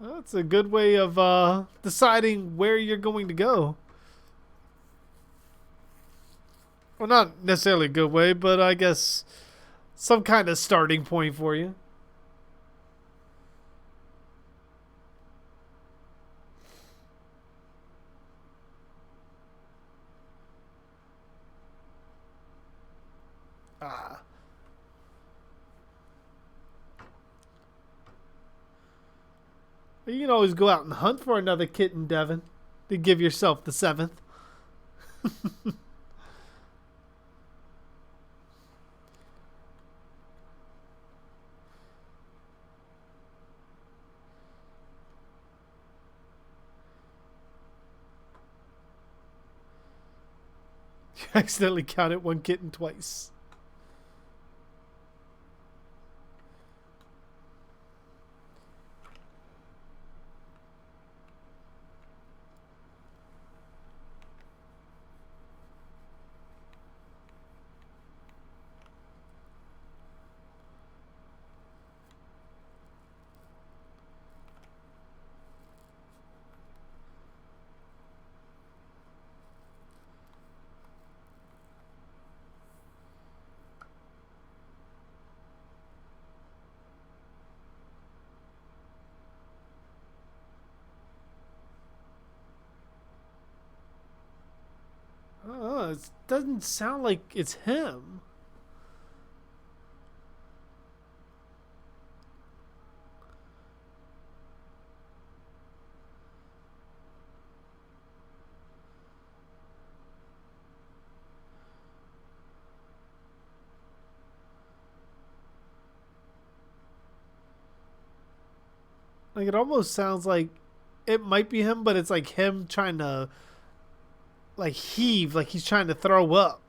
That's a good way of deciding where you're going to go. Well, not necessarily a good way, but I guess some kind of starting point for you. Ah. You can always go out and hunt for another kitten, Devin, to give yourself the seventh. You accidentally counted one kitten twice. Oh, it doesn't sound like it's him. Like it almost sounds like it might be him, but it's like him trying to like heave, like he's trying to throw up.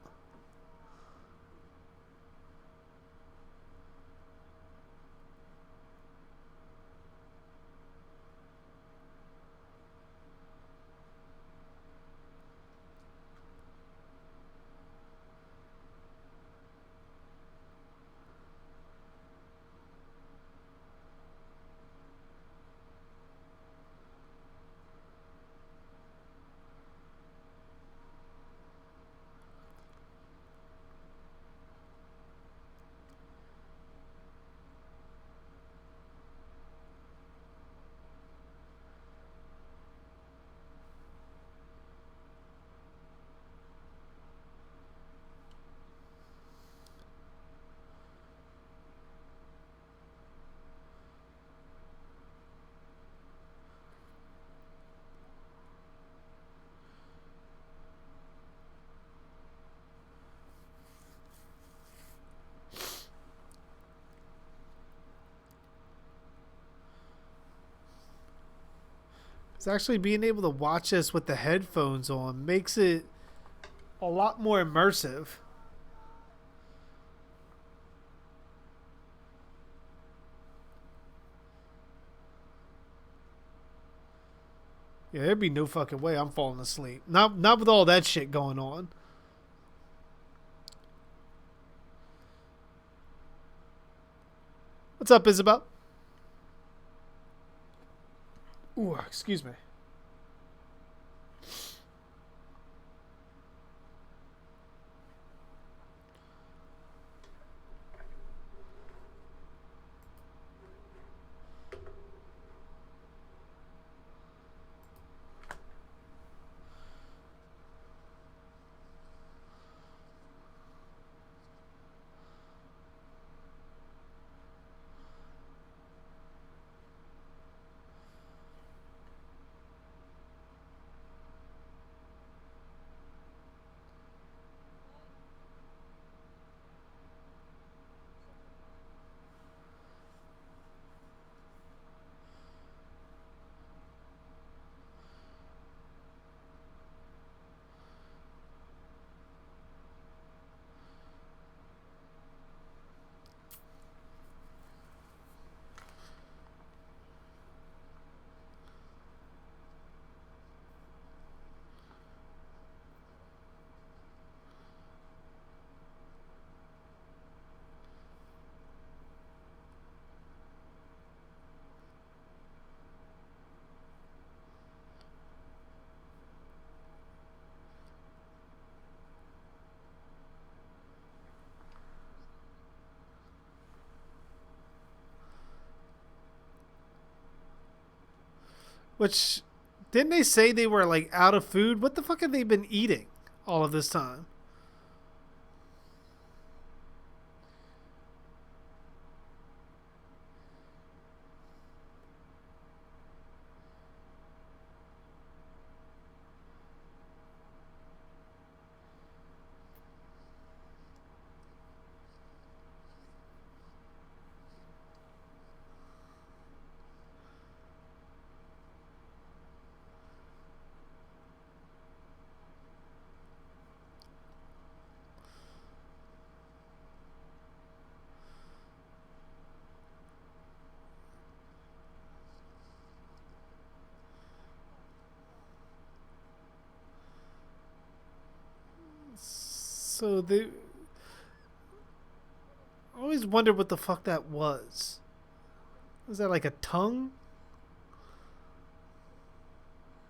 It's actually being able to watch this with the headphones on makes it a lot more immersive. Yeah, there'd be no fucking way I'm falling asleep. Not with all that shit going on. What's up, Isabel? Ooh, excuse me. Which, didn't they say they were like out of food? What the fuck have they been eating all of this time? So they I always wondered what the fuck that was. Was that like a tongue?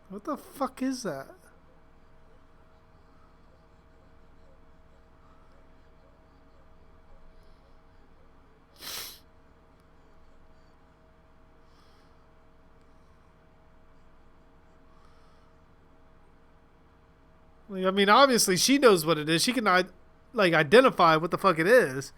What the fuck is that? Like, I mean, obviously she knows what it is. She can like identify what the fuck it is.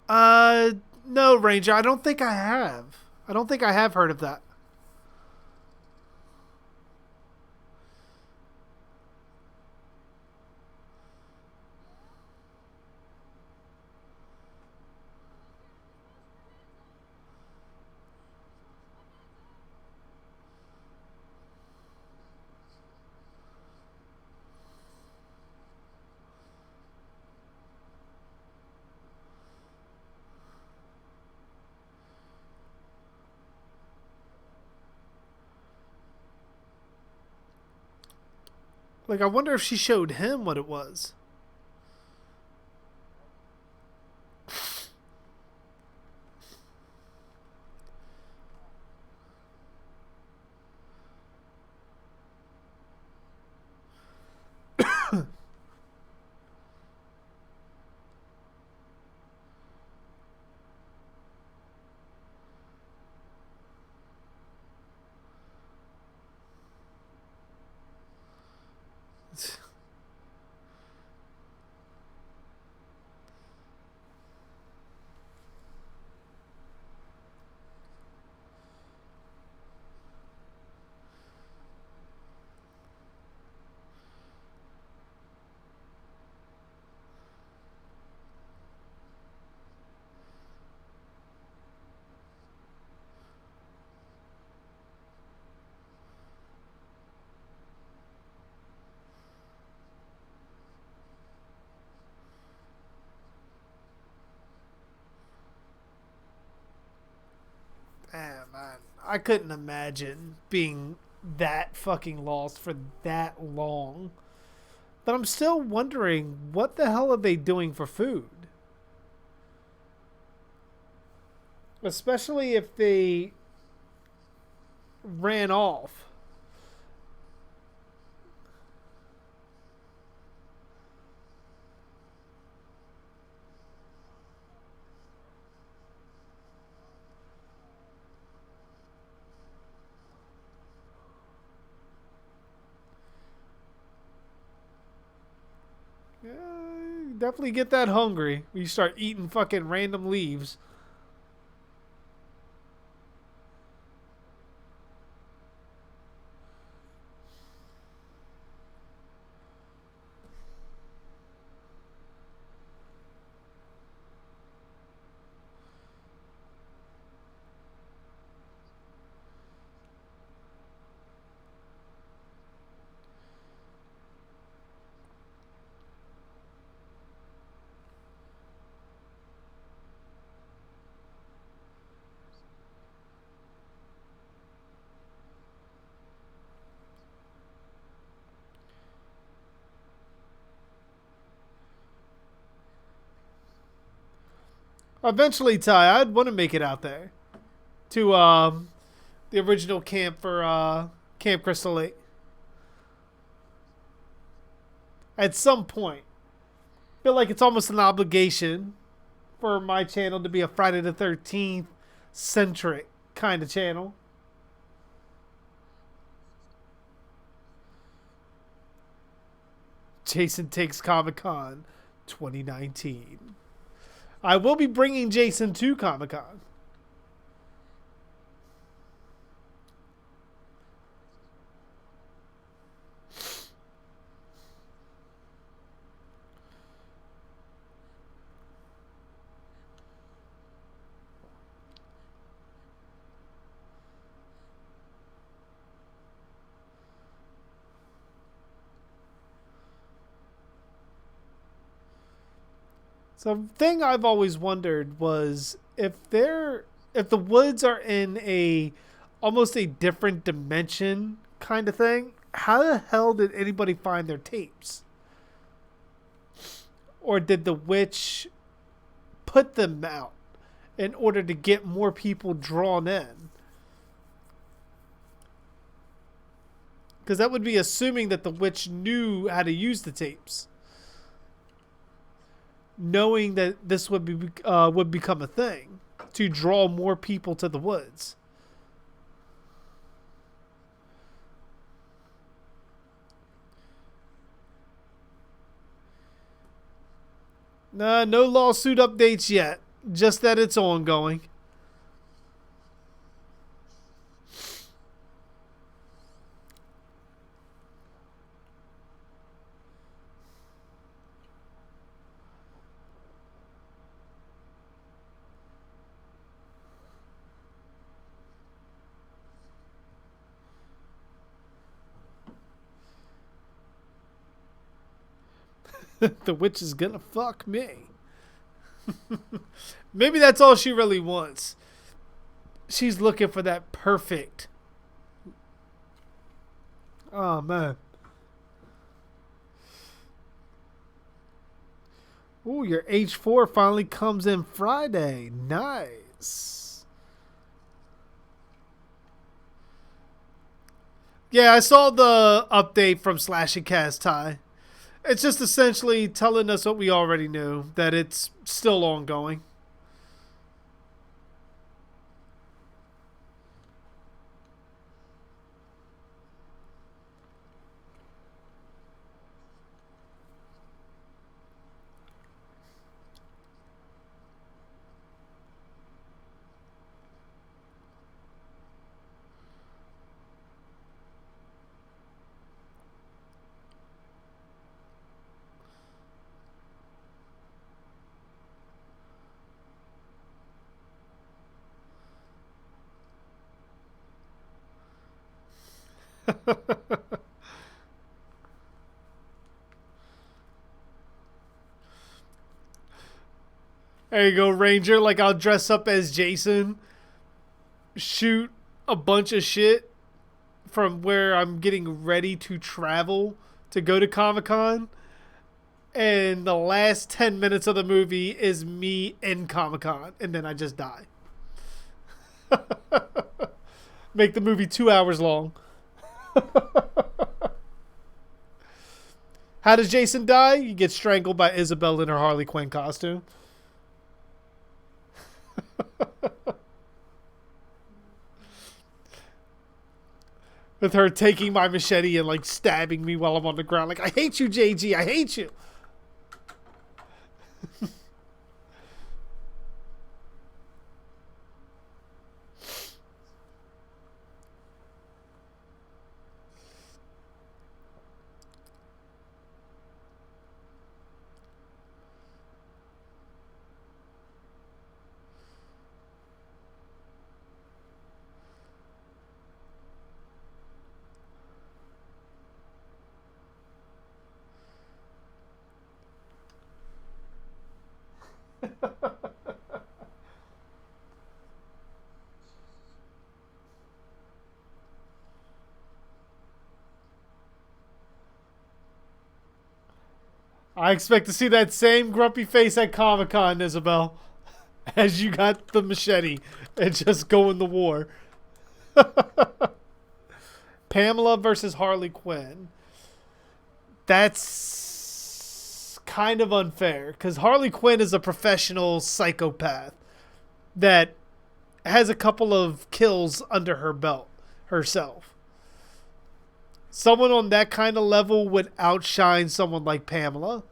Uh, no, Ranger. I don't think I have. I don't think I have heard of that. Like, I wonder if she showed him what it was. Man, I couldn't imagine being that fucking lost for that long. But I'm still wondering what the hell are they doing for food? Especially if they ran off. Yeah, you definitely get that hungry when you start eating fucking random leaves. Eventually, Ty, I'd want to make it out there to the original camp for Camp Crystal Lake at some point. I feel like it's almost an obligation for my channel to be a Friday the 13th centric kind of channel. Jason Takes Comic Con 2019. I will be bringing Jason to Comic Con. So the thing I've always wondered was if the woods are in a almost a different dimension kind of thing, how the hell did anybody find their tapes? Or did the witch put them out in order to get more people drawn in? Because that would be assuming that the witch knew how to use the tapes, knowing that this would become a thing to draw more people to the woods. Nah, no lawsuit updates yet. Just that it's ongoing. The witch is gonna fuck me. Maybe that's all she really wants. She's looking for that perfect. Oh, man. Ooh, your H4 finally comes in Friday. Nice. Yeah, I saw the update from Slash and Cast, Ty. It's just essentially telling us what we already knew, that it's still ongoing. There you go, Ranger. Like, I'll dress up as Jason, shoot a bunch of shit from where I'm getting ready to travel to go to Comic-Con. And the last 10 minutes of the movie is me in Comic-Con. And then I just die. Make the movie 2 hours long. How does Jason die? He gets strangled by Isabel in her Harley Quinn costume. With her taking my machete and like stabbing me while I'm on the ground. Like, I hate you, JG. I hate you. I expect to see that same grumpy face at Comic-Con, Isabel. as you got the machete and just go in the war. Pamela versus Harley Quinn. That's kind of unfair because Harley Quinn is a professional psychopath that has a couple of kills under her belt herself. Someone on that kind of level would outshine someone like Pamela.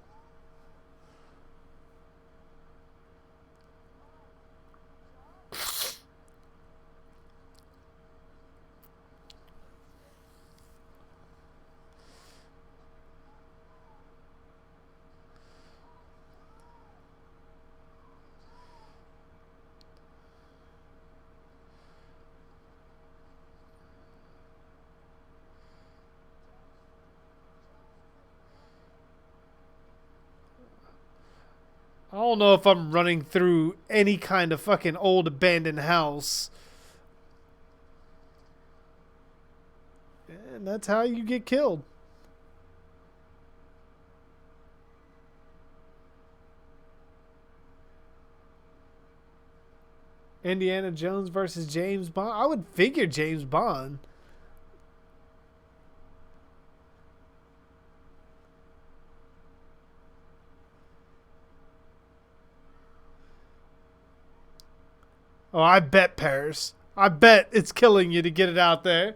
I don't know if I'm running through any kind of fucking old abandoned house. And that's how you get killed. Indiana Jones versus James Bond. I would figure James Bond. Oh, I bet Paris. I bet it's killing you to get it out there.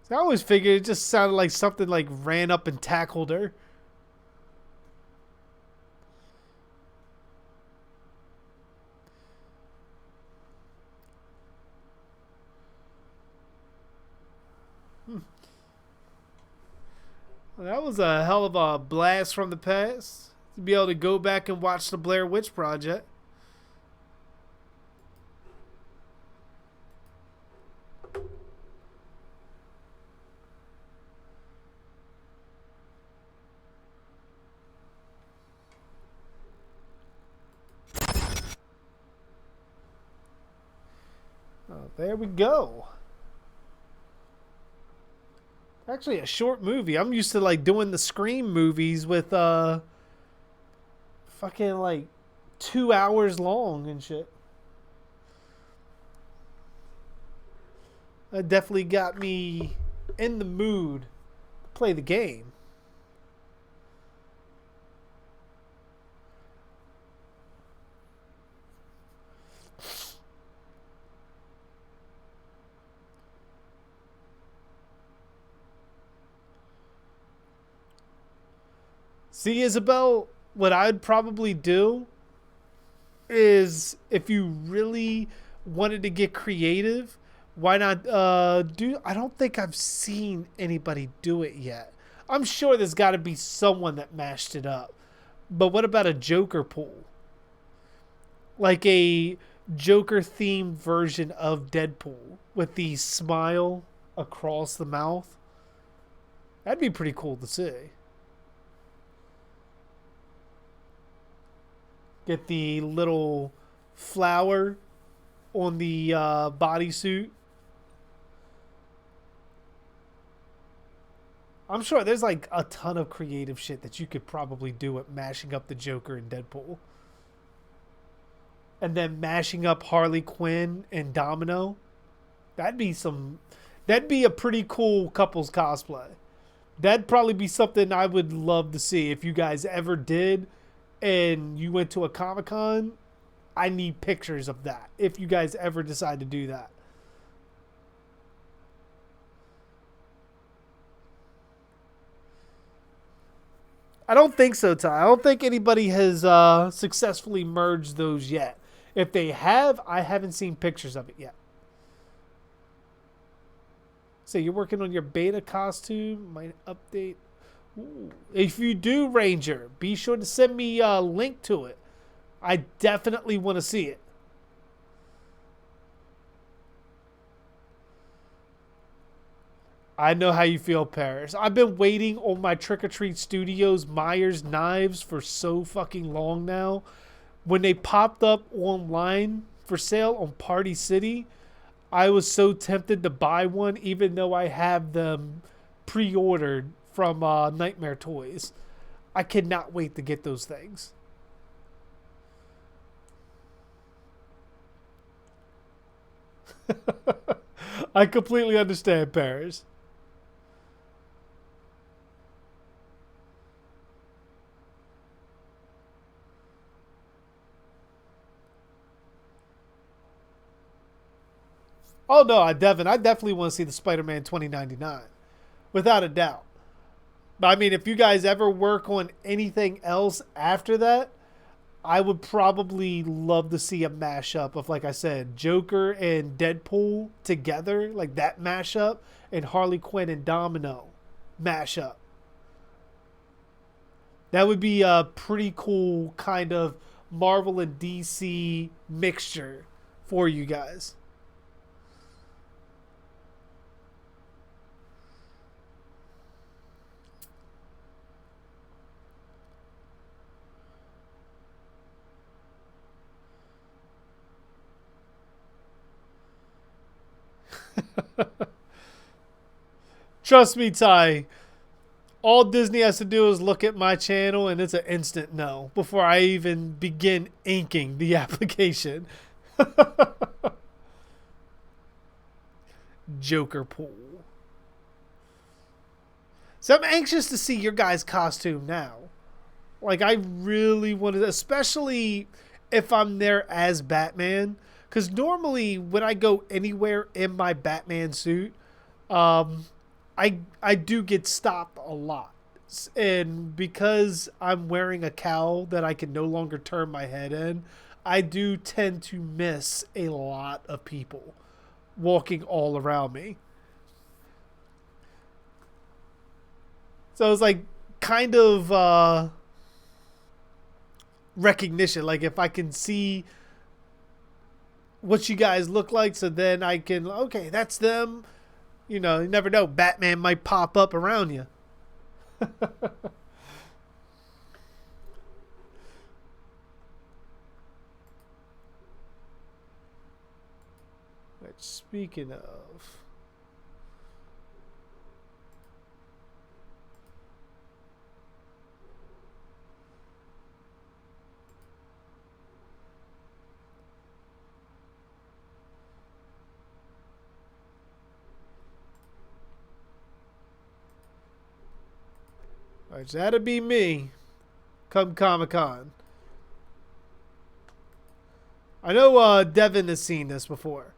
I always figured it just sounded like something like ran up and tackled her. Well, that was a hell of a blast from the past to be able to go back and watch the Blair Witch Project. Oh, there we go. Actually, a short movie. I'm used to like doing the Scream movies with fucking like 2 hours long and shit. That definitely got me in the mood to play the game. See, Isabel, what I'd probably do is if you really wanted to get creative, why not do I don't think I've seen anybody do it yet. I'm sure there's got to be someone that mashed it up. But what about a Joker pool? Like a Joker themed version of Deadpool with the smile across the mouth. That'd be pretty cool to see. Get the little flower on the bodysuit. I'm sure there's like a ton of creative shit that you could probably do at mashing up the Joker and Deadpool. And then mashing up Harley Quinn and Domino. That'd be some that'd be a pretty cool couples cosplay. That'd probably be something I would love to see if you guys ever did and you went to a Comic-Con. I need pictures of that if you guys ever decide to do that. I don't think so, Ty. I don't think anybody has successfully merged those yet. If they have, I haven't seen pictures of it yet. So you're working on your beta costume. Might update. Ooh. If you do, Ranger, be sure to send me a link to it. I definitely want to see it. I know how you feel, Paris. I've been waiting on my Trick or Treat Studios Myers knives for so fucking long now. When they popped up online for sale on Party City, I was so tempted to buy one, even though I have them pre-ordered from Nightmare Toys. I cannot wait to get those things. I completely understand, Paris. Oh no, I definitely want to see the Spider-Man 2099, without a doubt. But I mean, if you guys ever work on anything else after that, I would probably love to see a mashup of, like I said, Joker and Deadpool together, like that mashup, and Harley Quinn and Domino mashup. That would be a pretty cool kind of Marvel and DC mixture for you guys. Trust me, Ty. All Disney has to do is look at my channel, and it's an instant no before I even begin inking the application. Joker pool. So I'm anxious to see your guys' costume now. Like, I really wanted, especially if I'm there as Batman. Because normally when I go anywhere in my Batman suit, um, I do get stopped a lot. And because I'm wearing a cowl that I can no longer turn my head in, I do tend to miss a lot of people walking all around me. So it's like kind of recognition. Like if I can see what you guys look like, so then I can, okay, that's them. You know, you never know. Batman might pop up around you. Right, speaking of, right, so that'd be me come Comic Con. I know Devin has seen this before.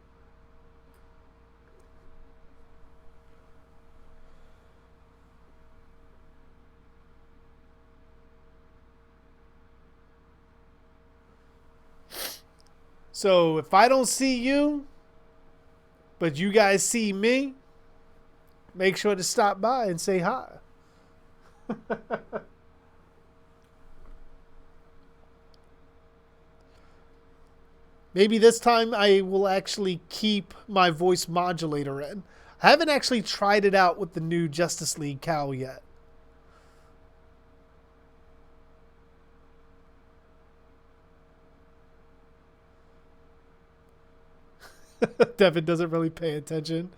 So if I don't see you, but you guys see me, make sure to stop by and say hi. Maybe this time I will actually keep my voice modulator in. I haven't actually tried it out with the new Justice League cowl yet. Devin doesn't really pay attention.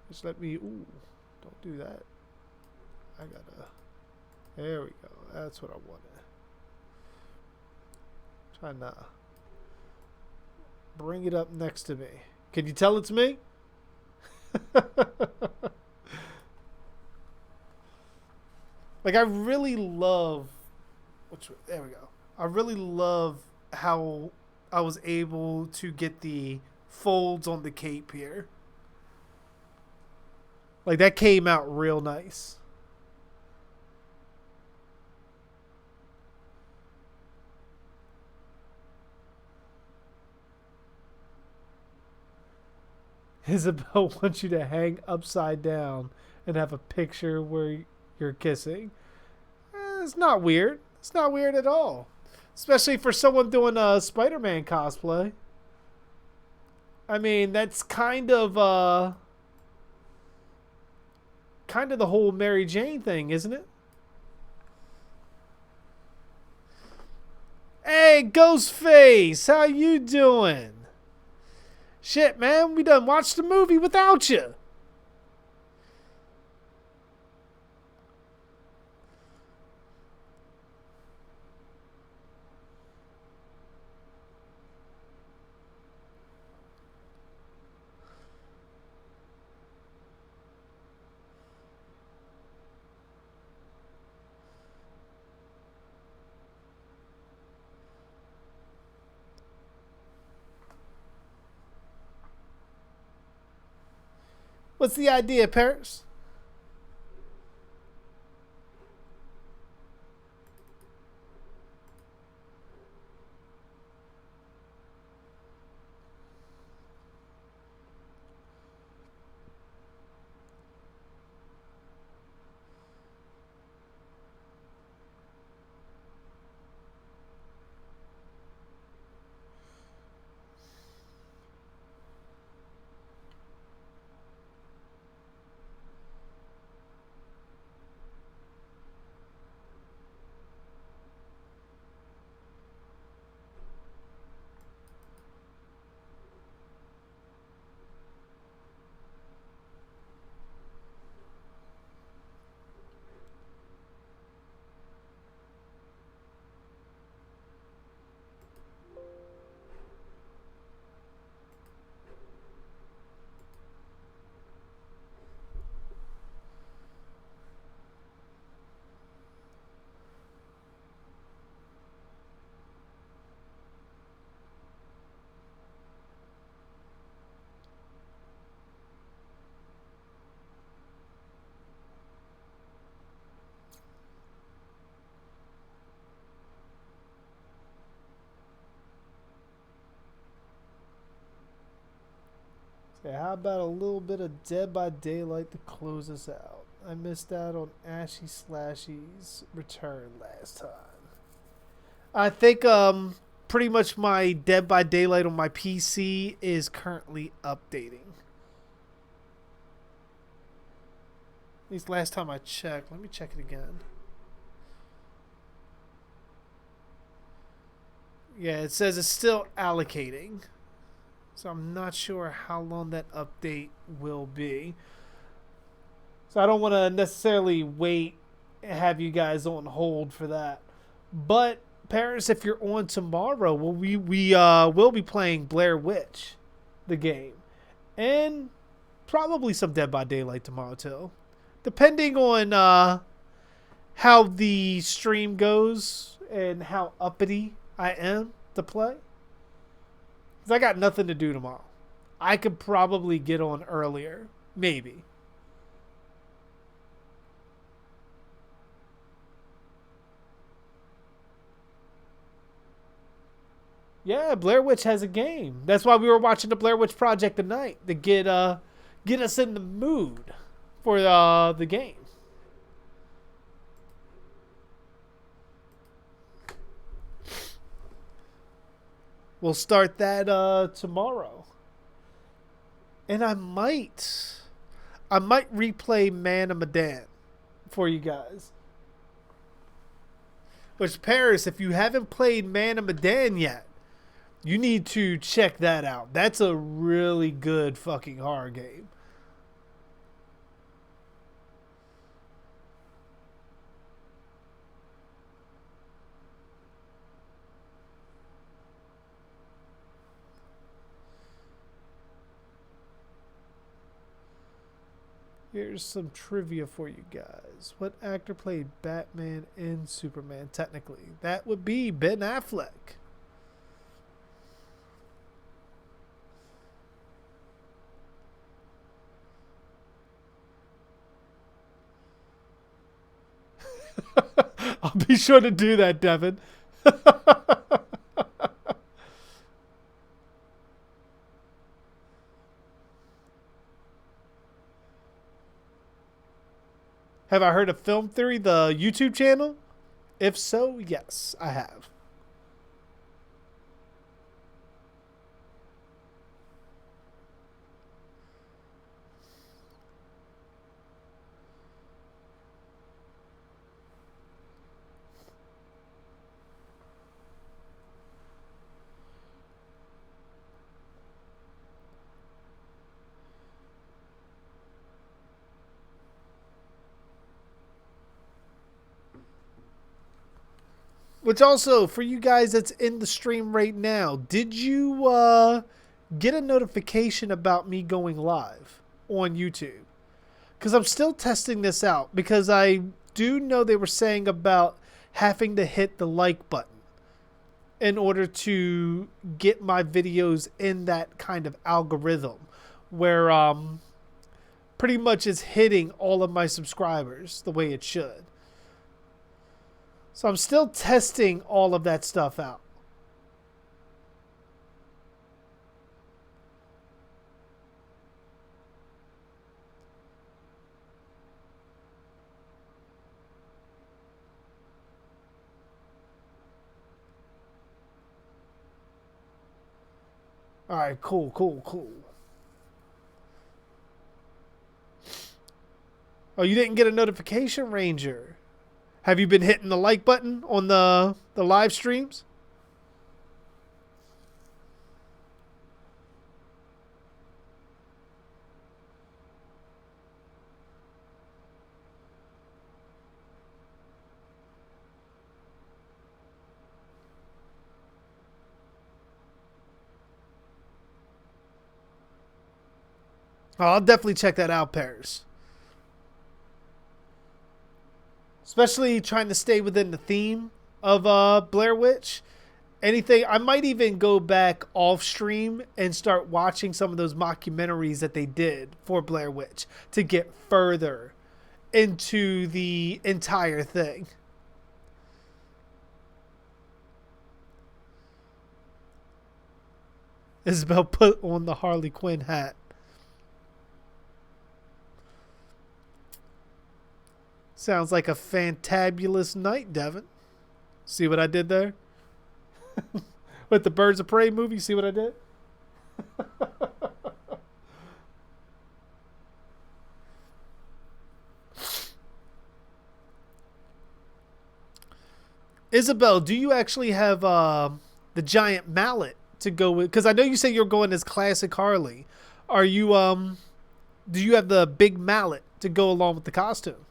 Just let me. Ooh, don't do that. I gotta. There we go. That's what I wanted. Trying to bring it up next to me. Can you tell it's me? Like, I really love. There we go. I really love how I was able to get the folds on the cape here. Like, that came out real nice. Isabel wants you to hang upside down and have a picture where you're kissing. It's not weird. It's not weird at all. Especially for someone doing a Spider-Man cosplay. I mean, that's kind of the whole Mary Jane thing, isn't it? Hey, Ghostface, how you doing? Shit, man, we done watched the movie without you. What's the idea, Paris? Okay, how about a little bit of Dead by Daylight to close us out? I missed out on Ashy Slashy's return last time. I think pretty much my Dead by Daylight on my PC is currently updating. At least last time I checked. Let me check it again. Yeah, it says it's still allocating. So I'm not sure how long that update will be. So I don't want to necessarily wait and have you guys on hold for that. But Paris, if you're on tomorrow, well, we will be playing Blair Witch, the game, and probably some Dead by Daylight tomorrow too, depending on how the stream goes and how uppity I am to play. Because I got nothing to do tomorrow. I could probably get on earlier, maybe. Yeah, Blair Witch has a game. That's why we were watching the Blair Witch Project tonight to get us in the mood for the game. We'll start that tomorrow. And I might replay Man of Medan for you guys. Which, Paris, if you haven't played Man of Medan yet, you need to check that out. That's a really good fucking horror game. Here's some trivia for you guys. What actor played Batman and Superman technically? That would be Ben Affleck. I'll be sure to do that, Devin. Have I heard of Film Theory, the YouTube channel? If so, yes, I have. Which also, for you guys that's in the stream right now, did you get a notification about me going live on YouTube? Because I'm still testing this out. Because I do know they were saying about having to hit the like button in order to get my videos in that kind of algorithm where pretty much it's hitting all of my subscribers the way it should. So I'm still testing all of that stuff out. All right, cool. Oh, you didn't get a notification, Ranger? Have you been hitting the like button on the live streams? Oh, I'll definitely check that out, Paris. Especially trying to stay within the theme of Blair Witch. Anything, I might even go back off stream and start watching some of those mockumentaries that they did for Blair Witch to get further into the entire thing. Isabel put on the Harley Quinn hat. Sounds like a fantabulous night, Devin. See what I did there? With the Birds of Prey movie, see what I did? Isabel, do you actually have the giant mallet to go with? Because I know you say you're going as classic Harley. Are you do you have the big mallet to go along with the costume?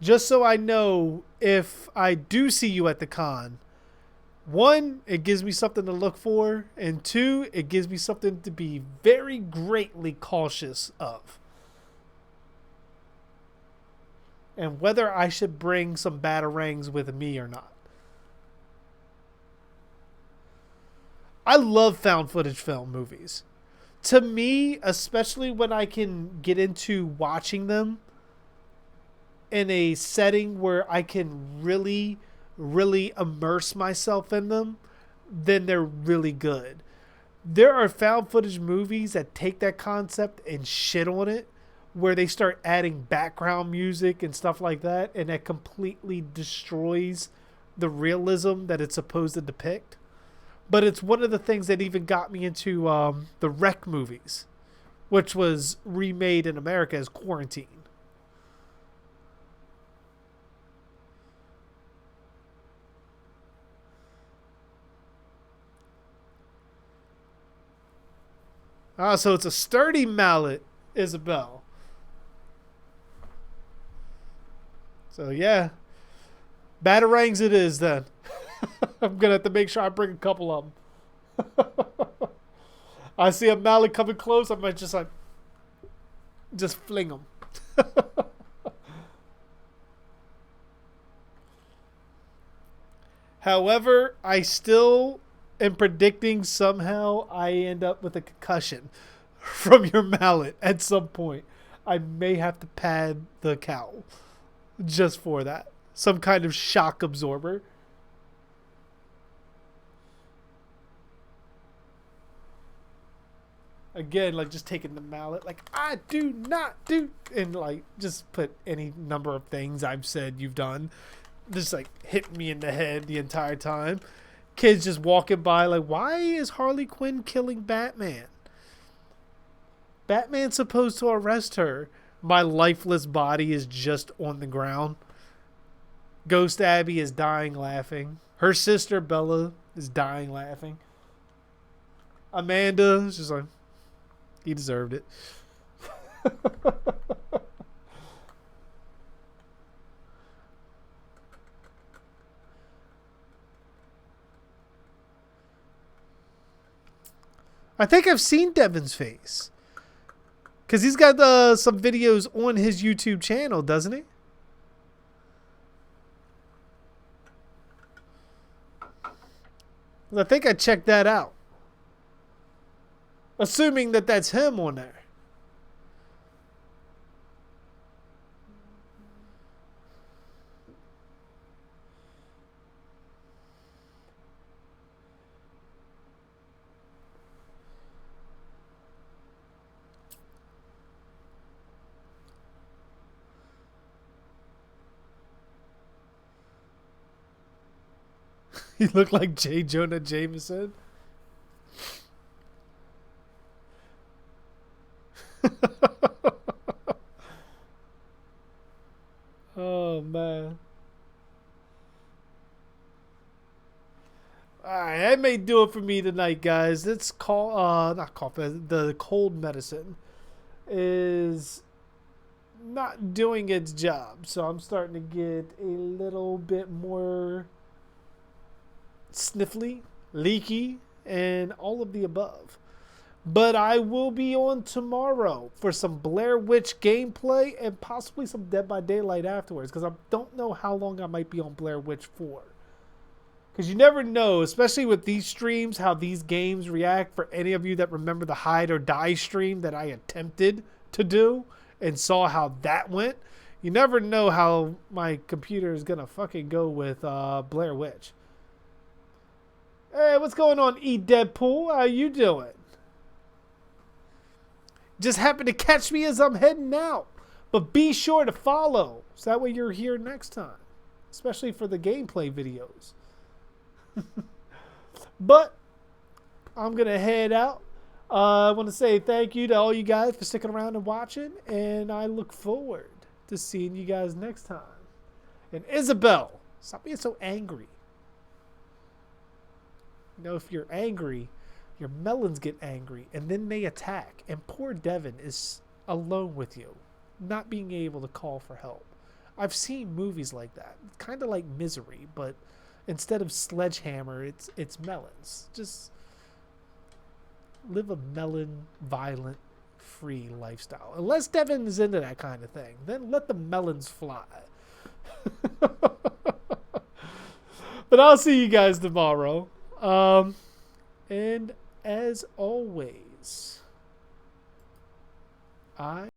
Just so I know if I do see you at the con, one, it gives me something to look for, and two, it gives me something to be very greatly cautious of. And whether I should bring some batarangs with me or not. I love found footage film movies. To me, especially when I can get into watching them in a setting where I can really immerse myself in them, then they're really good. There are found footage movies that take that concept and shit on it, where they start adding background music and stuff like that, and that completely destroys the realism that it's supposed to depict. But it's one of the things that even got me into the Wreck movies, which was remade in America as Quarantine. Ah, so it's a sturdy mallet, Isabel. So yeah, batarangs it is then. I'm gonna have to make sure I bring a couple of them. I see a mallet coming close, I might just fling them. However, I still am predicting somehow I end up with a concussion from your mallet at some point. I may have to pad the cowl just for that. Some kind of shock absorber. Again, like just taking the mallet, like I do not do, and like just put any number of things I've said you've done, just like hit me in the head the entire time. Kids just walking by like, why is Harley Quinn killing Batman? Batman's supposed to arrest her. My lifeless body is just on the ground. Ghost Abby is dying laughing. Her sister Bella is dying laughing. Amanda is just like, he deserved it. I think I've seen Devin's face. Because he's got some videos on his YouTube channel, doesn't he? I think I checked that out. Assuming that that's him on there. He looked like J. Jonah Jameson. Oh, man. Alright, that may do it for me tonight, guys. It's not cough, the cold medicine is not doing its job. So I'm starting to get a little bit more sniffly, leaky, and all of the above. But I will be on tomorrow for some Blair Witch gameplay and possibly some Dead by Daylight afterwards, because I don't know how long I might be on Blair Witch for. Because you never know, especially with these streams, how these games react. For any of you that remember the Hide or Die stream that I attempted to do and saw how that went, you never know how my computer is going to fucking go with Blair Witch. Hey, what's going on, E Deadpool? How you doing? Just happened to catch me as I'm heading out. But be sure to follow, so that way you're here next time. Especially for the gameplay videos. But I'm going to head out. I want to say thank you to all you guys for sticking around and watching. And I look forward to seeing you guys next time. And Isabel, stop being so angry. You know, if you're angry, your melons get angry and then they attack. And poor Devin is alone with you, not being able to call for help. I've seen movies like that. It's kind of like Misery, but instead of sledgehammer, it's melons. Just live a melon, violent, free lifestyle. Unless Devin is into that kind of thing, then let the melons fly. But I'll see you guys tomorrow. And as always, I